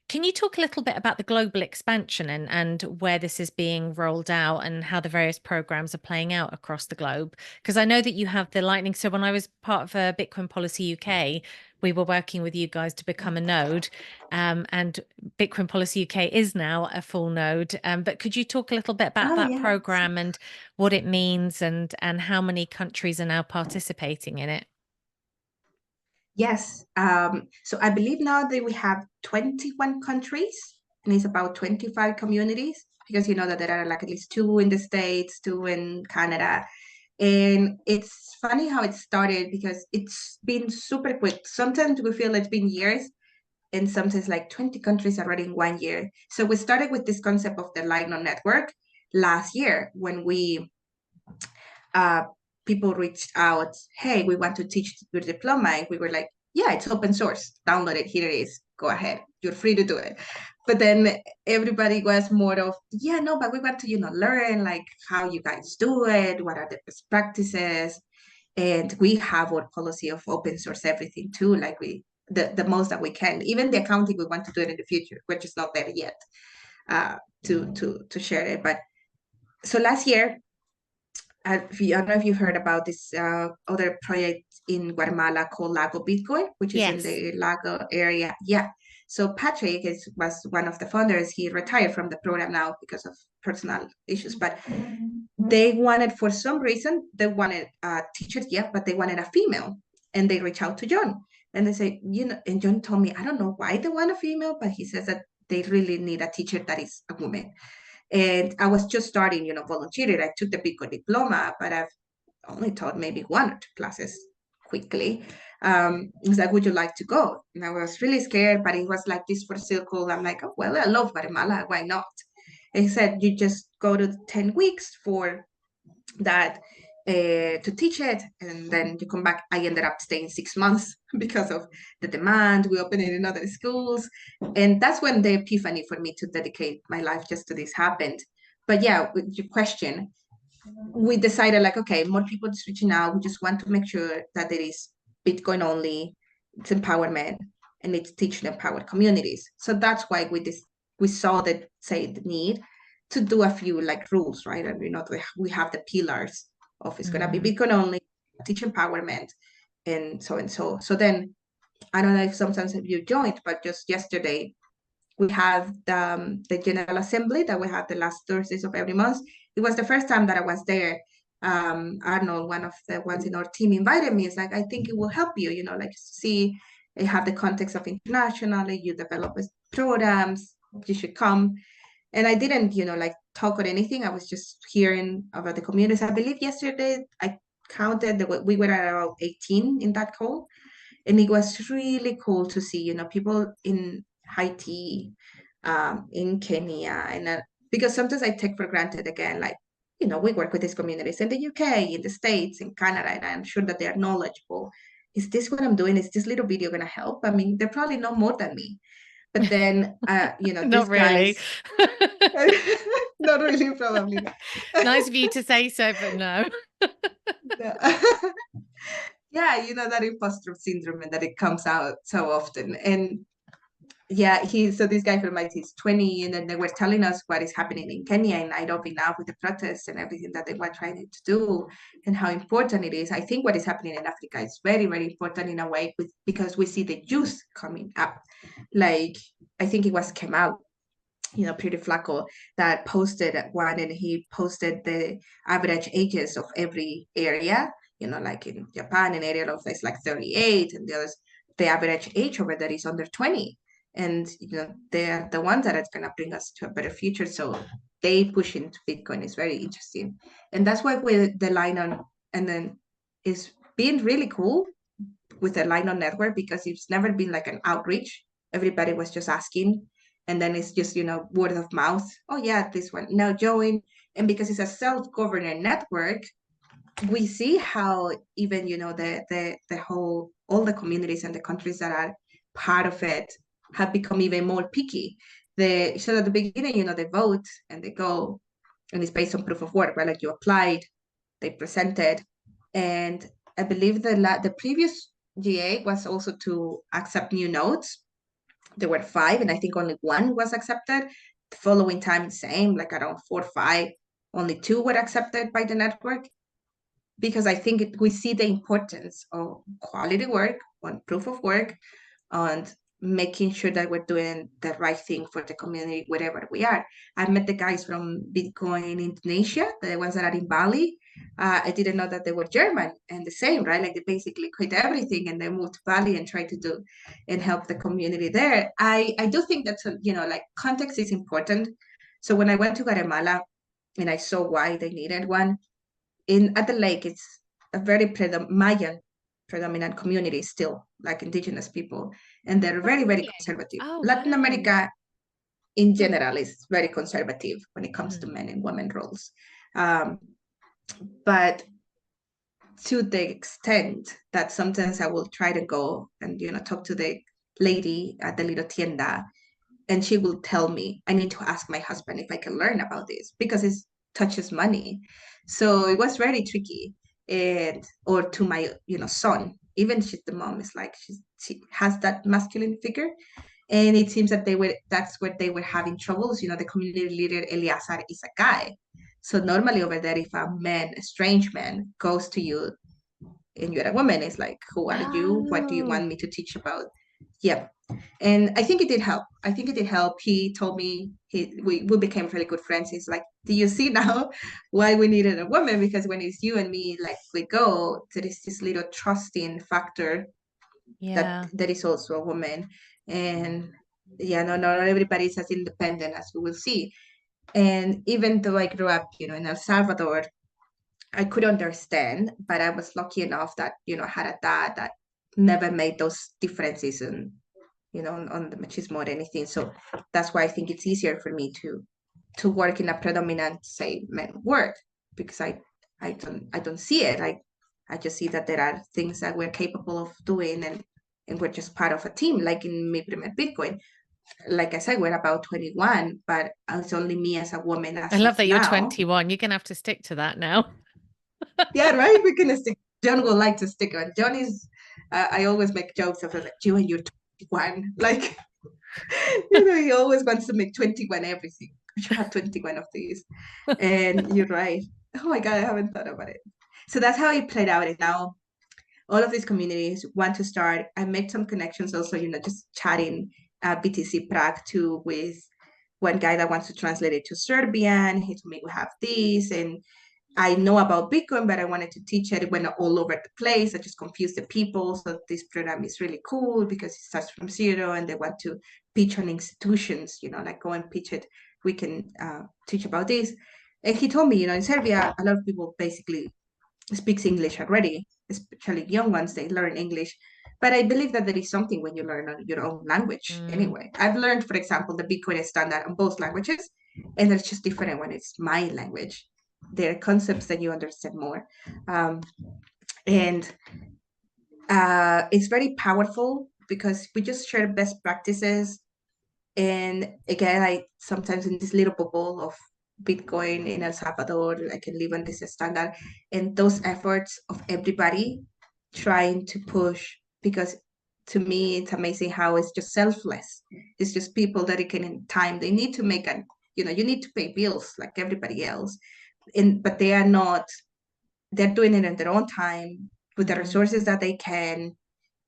Can you talk a little bit about the global expansion and where this is being rolled out and how the various programs are playing out across the globe? Because I know that you have the Lightning. So when I was part of Bitcoin Policy UK, we were working with you guys to become a node. And Bitcoin Policy UK is now a full node. But could you talk a little bit about Oh that yeah. program and what it means and how many countries are now participating in it? Yes. So I believe now that we have 21 countries, and it's about 25 communities, because you know that there are like at least 2 in the States, 2 in Canada. And it's funny how it started because it's been super quick. Sometimes we feel it's been years, and sometimes like 20 countries already in 1 year. So we started with this concept of the Lightning Network last year when uh, people reached out, hey, we want to teach your diploma. And we were like, yeah, it's open source. Download it. Here it is. Go ahead. You're free to do it. But then everybody was more of, yeah, no, but we want to, learn like how you guys do it, what are the best practices. And we have our policy of open source everything too, like the most that we can. Even the accounting, we want to do it in the future, which is not there yet, uh, to share it. But so last year, I don't know if you've heard about this other project in Guatemala called Lago Bitcoin, which is in Yes. the Lago area. Yeah. So Patrick was one of the founders. He retired from the program now because of personal issues, but they wanted, for some reason, they wanted teachers, yeah, but they wanted a female. And they reached out to John and they say, and John told me, I don't know why they want a female, but he says that they really need a teacher that is a woman. And I was just starting, volunteering. I took the Bitcoin diploma, but I've only taught maybe one or two classes quickly. He's like, would you like to go? And I was really scared, but it was like this for circle. I'm like, oh, well, I love Guatemala. Why not? And he said, you just go to 10 weeks for that to teach it, and then you come back. I ended up staying 6 months because of the demand. We opened it in other schools, and that's when the epiphany for me to dedicate my life just to this happened. But yeah, with your question, we decided like, okay, more people is reaching out. We just want to make sure that it is Bitcoin only, it's empowerment, and it's teaching empowered communities. So that's why we saw that, say, the need to do a few like rules, right? And we have the pillars of it's gonna be Mm. Bitcoin only, teach empowerment, and so and so. So then I don't know if sometimes have you joined, but just yesterday we have the General Assembly that we have the last Thursdays of every month. It was the first time that I was there. Arnold, one of the ones in our team, invited me. It's like, I think it will help you, like see, you have the context of internationally, you develop programs, you should come. And I didn't, like talk or anything. I was just hearing about the communities. I believe yesterday I counted that we were at around 18 in that call, and it was really cool to see people in Haiti, in Kenya, and because sometimes I take for granted again, like we work with these communities in the UK, in the States, in Canada, and I'm sure that they are knowledgeable. Is this what I'm doing? Is this little video going to help? I mean, they probably know more than me, but then Not these really. guys, not really, probably. Nice of you to say so, but no. No. Yeah, that imposter syndrome and that it comes out so often. And yeah, so this guy from IT is 20, and then they were telling us what is happening in Kenya and Nairobi now with the protests and everything that they were trying to do and how important it is. I think what is happening in Africa is very, very important in a way because we see the youth coming up. Like, I think it was Kemal, pretty flaco, that posted one, and he posted the average ages of every area, like in Japan, an area of it's like 38, and the others, the average age over there is under 20. And they're the ones that are going to bring us to a better future. So they push into Bitcoin is very interesting. And that's why with the line on, and then it's been really cool with the line on network, because it's never been like an outreach. Everybody was just asking, and then it's just word of mouth. Oh yeah, this one now join. And because it's a self-governed network, we see how even the whole, all the communities and the countries that are part of it have become even more picky. So at the beginning, they vote and they go, and it's based on proof of work, right? Like you applied, they presented, and I believe the previous GA was also to accept new nodes. There were 5, and I think only 1 was accepted. The following time, same, like around 4 or 5, only 2 were accepted by the network, because I think we see the importance of quality work, on proof of work, and making sure that we're doing the right thing for the community wherever we are. I met the guys from Bitcoin Indonesia, the ones that are in Bali. I didn't know that they were German, and the same, right? Like they basically quit everything and they moved to Bali and try to do and help the community there. I do think that like context is important. So when I went to Guatemala and I saw why they needed one, in at the lake, it's a very Mayan predominant community still, like indigenous people, and they're very, very Really? conservative. Oh, Latin wow. America in general is very conservative when it comes to Mhm. men and women roles. Um, but to the extent that sometimes I will try to go and talk to the lady at the little tienda, and she will tell me, I need to ask my husband if I can learn about this because it touches money. So it was very tricky. And or to my, son, even she's the mom is like she has that masculine figure. And it seems that that's where they were having troubles. The community leader Eliazar is a guy. So normally over there, if a strange man goes to you and you're a woman, it's like, who are you? What do you Oh, want me to teach about? Yeah. And I think it did help. I think it did help. He told me we became really good friends. He's like, do you see now why we needed a woman? Because when it's you and me, like we go, there is this little trusting factor that yeah. there is also a woman. And yeah, no, not everybody's as independent as we will see. And even though I grew up, in El Salvador, I could understand, but I was lucky enough that, I had a dad that never made those differences and, on the machismo or anything. So that's why I think it's easier for me to work in a predominant, say, men work, because I don't see it. I just see that there are things that we're capable of doing, and we're just part of a team, like in Mi Primer Bitcoin. Like I said, we're about 21, but it's only me as a woman I as of love that you're now. 21. You're going to have to stick to that now. Yeah, right. We're gonna stick. John will like to stick on. John is. I always make jokes of like you and you're 21. Like he always wants to make 21 everything. We should have 21 of these. And you're right. Oh my god, I haven't thought about it. So that's how it played out. And now all of these communities want to start. I made some connections also. Just chatting BTC Prague too with one guy that wants to translate it to Serbian. He told me we have this and I know about Bitcoin, but I wanted to teach it. It went all over the place. I just confused the people. So this program is really cool because it starts from zero and they want to pitch on institutions, like go and pitch it. We can teach about this. And he told me, in Serbia, a lot of people basically speaks English already, especially young ones, they learn English. But I believe that there is something when you learn your own language Mm. anyway. I've learned, for example, the Bitcoin standard on both languages, and it's just different when it's my language. There are concepts that you understand more. And it's very powerful because we just share best practices. And again, I sometimes in this little bubble of Bitcoin in El Salvador, I can live on this standard. And those efforts of everybody trying to push, because to me, it's amazing how it's just selfless. It's just people dedicating time. They need to make you need to pay bills like everybody else. But they are not, they're doing it in their own time with the Mm. resources that they can,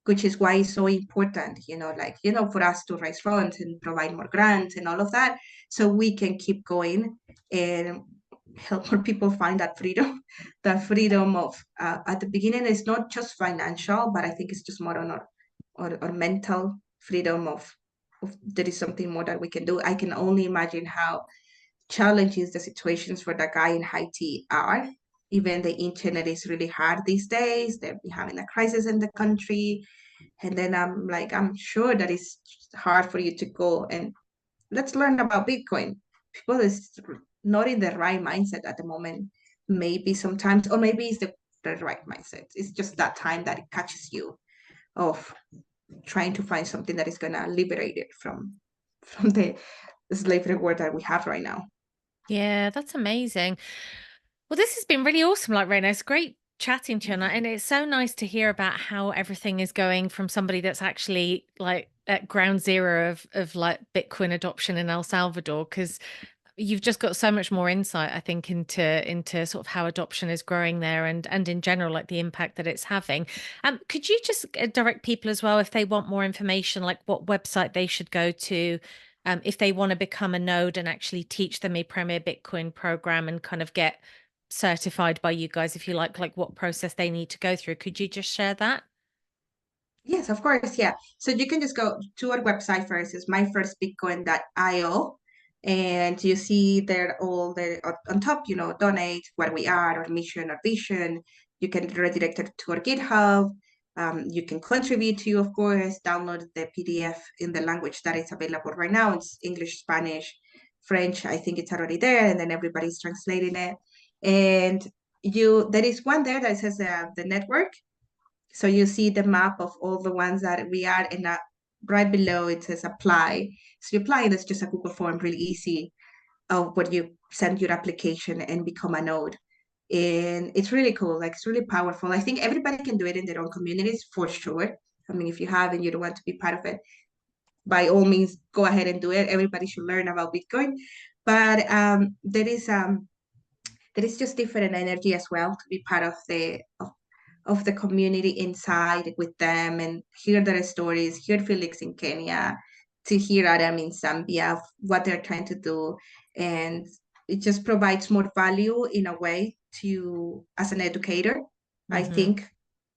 which is why it's so important, for us to raise funds and provide more grants and all of that, so we can keep going and help more people find that freedom, that freedom of, at the beginning, it's not just financial, but I think it's just more on our mental freedom of there is something more that we can do. I can only imagine how challenges the situations for the guy in Haiti are. Even the internet is really hard these days. They're having a crisis in the country. And then I'm like, I'm sure that it's hard for you to go and let's learn about Bitcoin. People is not in the right mindset at the moment. Maybe sometimes, or maybe it's the right mindset. It's just that time that it catches you of trying to find something that is gonna liberate it from the slavery world that we have right now. Yeah, that's amazing. Well, this has been really awesome, like Reyna. It's great chatting to you, and it's so nice to hear about how everything is going from somebody that's actually like at ground zero of like Bitcoin adoption in El Salvador, because you've just got so much more insight, I think, into sort of how adoption is growing there and in general, like the impact that it's having. Could you just direct people as well if they want more information, like what website they should go to, if they want to become a node and actually teach them a Premier Bitcoin program and kind of get certified by you guys, if you like what process they need to go through? Could you just share that? Yes, of course. Yeah. So you can just go to our website first. It's myfirstbitcoin.io. And you see there all the on top, donate, what we are, our mission, our vision. You can redirect it to our GitHub. You can contribute to, of course, download the PDF in the language that is available right now. It's English, Spanish, French. I think it's already there, and then everybody's translating it. And there is one there that says the network, so you see the map of all the ones that we are in. right below it says apply. So you apply, that's just a Google form, really easy, where you send your application and become a node. And it's really cool, like it's really powerful. I think everybody can do it in their own communities for sure. I mean, if you have and you don't want to be part of it, by all means, go ahead and do it. Everybody should learn about Bitcoin. But there is just different energy as well to be part of the community inside with them and hear their stories, hear Felix in Kenya, to hear Adam in Zambia, of what they're trying to do. And it just provides more value in a way to as an educator, I Mm-hmm. think,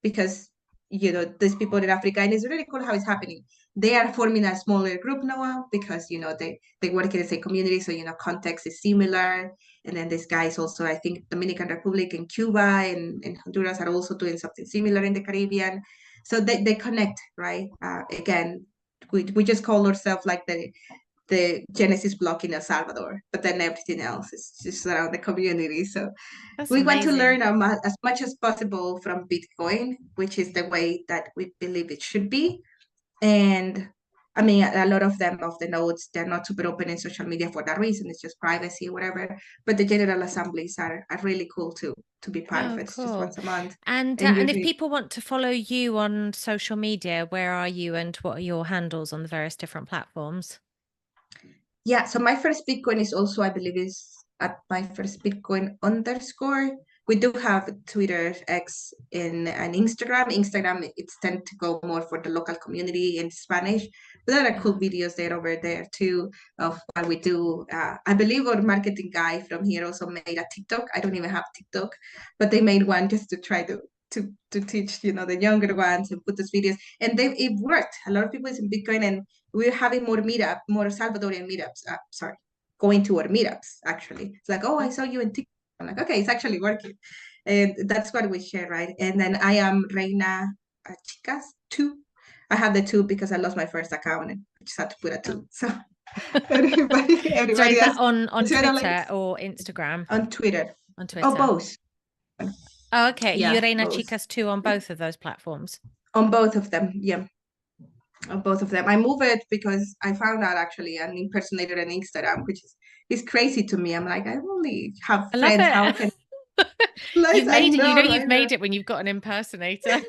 because these people in Africa, and it's really cool how it's happening. They are forming a smaller group now because they work in the same community, so context is similar. And then these guys also, I think, Dominican Republic and Cuba and Honduras are also doing something similar in the Caribbean. So they connect, right? Again, we just call ourselves like the Genesis block in El Salvador, but then everything else is just around the community. So That's we want to amazing. learn as much as possible from Bitcoin, which is the way that we believe it should be. And I mean, a lot of them, of the nodes, they're not super open in social media for that reason. It's just privacy or whatever. But the general assemblies are really cool to be part of Oh, it. It's just cool. once a month. And And if people want to follow you on social media, where are you and what are your handles on the various different platforms? yeah, so my first Bitcoin is also, I believe, is at my first Bitcoin underscore. We do have Twitter, X, and Instagram. Instagram, it's tend to go more for the local community in Spanish. But there are cool Oh, videos there over there too of what we do. I believe our marketing guy from here also made a TikTok. I don't even have TikTok, but they made one just to try to teach the younger ones and put those videos. And it worked. A lot of people is in Bitcoin, and we're having more Salvadorian meetups. Sorry, going to our meetups actually. It's like, oh, I oh, saw you in TikTok. I'm like, okay, it's actually working, and that's what we share, right? And then I am Reyna Chicas 2. I have the 2 because I lost my first account and I just had to put a oh. 2. So everybody, So everybody is that else, on Twitter Twitter links or Instagram? on Twitter. On Oh, Twitter. both. Oh, okay. You Yeah, Reyna both. Chicas too on both of those platforms. On both of them. Yeah. Of both of them. I move it because I found out actually an impersonator on Instagram, which is crazy to me. I'm like, I only have I love friends. How it. can like You've I made it. You know know, you've right? made it when you've got an impersonator.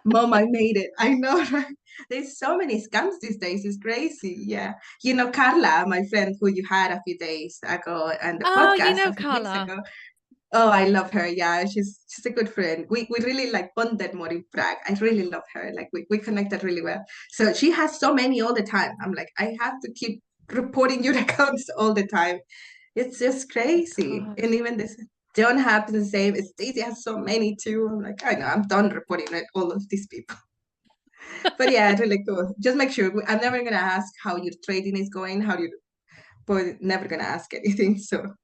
Mom, I made it. I know, right? There's so many scams these days. It's crazy. Yeah. Carla, my friend who you had a few days ago and the Oh, you podcast know a few weeks Carla. ago. Oh, I love her. Yeah, she's a good friend. We really like bonded more in Prague. I really love her. Like we connected really well. So she has so many all the time. I'm like, I have to keep reporting your accounts all the time. It's just My crazy. God. And even this John happens the same. Stacy has so many too. I'm like, I know, I'm done reporting all of these people. But yeah, it's really cool. Just make sure. I'm never gonna ask how your trading is going, how you, but never gonna ask anything. So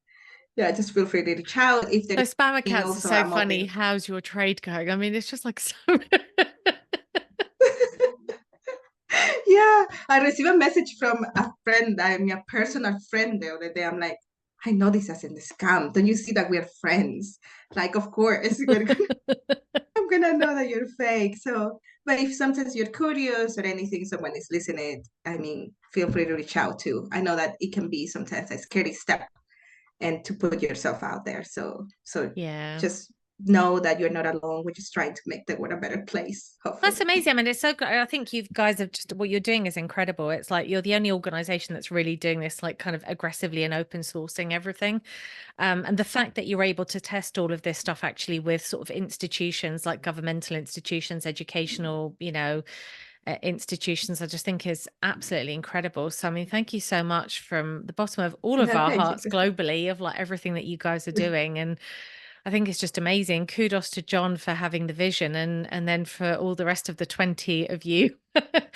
yeah, just feel free to reach out if there's Those spam anything. accounts are Also, so I'm funny. open. How's your trade going? I mean, it's just like so. Yeah, I received a message from a friend, I mean, a personal friend the other day. I'm like, I know this isn't a scam. Don't you see that we're friends? Like, of course, I'm gonna know that you're fake. So, but if sometimes you're curious or anything, someone is listening, I mean, feel free to reach out too. I know that it can be sometimes a scary step and to put yourself out there. So Yeah. just know that you're not alone. We're just trying to make the world a better place, That's hopefully. amazing. I mean, it's so good. I think you guys have just what you're doing is incredible. It's like you're the only organization that's really doing this, like kind of aggressively and open sourcing everything. And the fact that you're able to test all of this stuff actually with sort of institutions like governmental institutions, educational, institutions, I just think is absolutely incredible. So, I mean, thank you so much from the bottom of all of No, our thank you, hearts Krista. globally of like everything that you guys are doing. And I think it's just amazing. Kudos to John for having the vision and then for all the rest of the 20 of you who are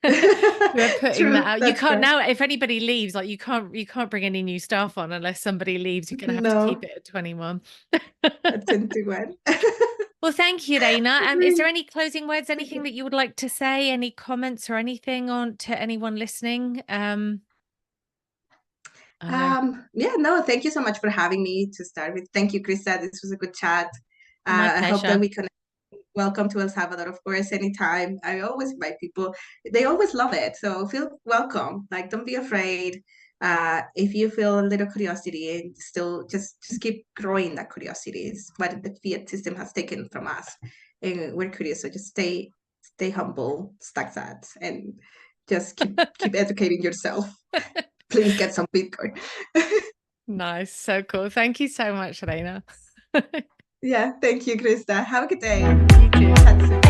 putting that True, out. You that's can't fair. now, if anybody leaves, like you can't bring any new staff on unless somebody leaves. You're gonna have to keep No, it at 21. at 21. Well, thank you, Reina. Is there Agree. any closing words, Thank anything you. that you would like to say, any comments or anything on to anyone listening? I know. Yeah, no, thank you so much for having me to start with. Thank you, Krista. This was a good chat. My I hope that pleasure. we connect welcome to El Salvador, of course, anytime. I always invite people. They always love it. So feel welcome. Like, don't be afraid. If you feel a little curiosity and still just keep growing that curiosity is what the fiat system has taken from us. And we're curious. So just stay humble, stack that, and just keep educating yourself. Please get some Bitcoin. Nice. So cool. Thank you so much, Reyna. Yeah, thank you, Krista. Have a good day. You too. Chat soon.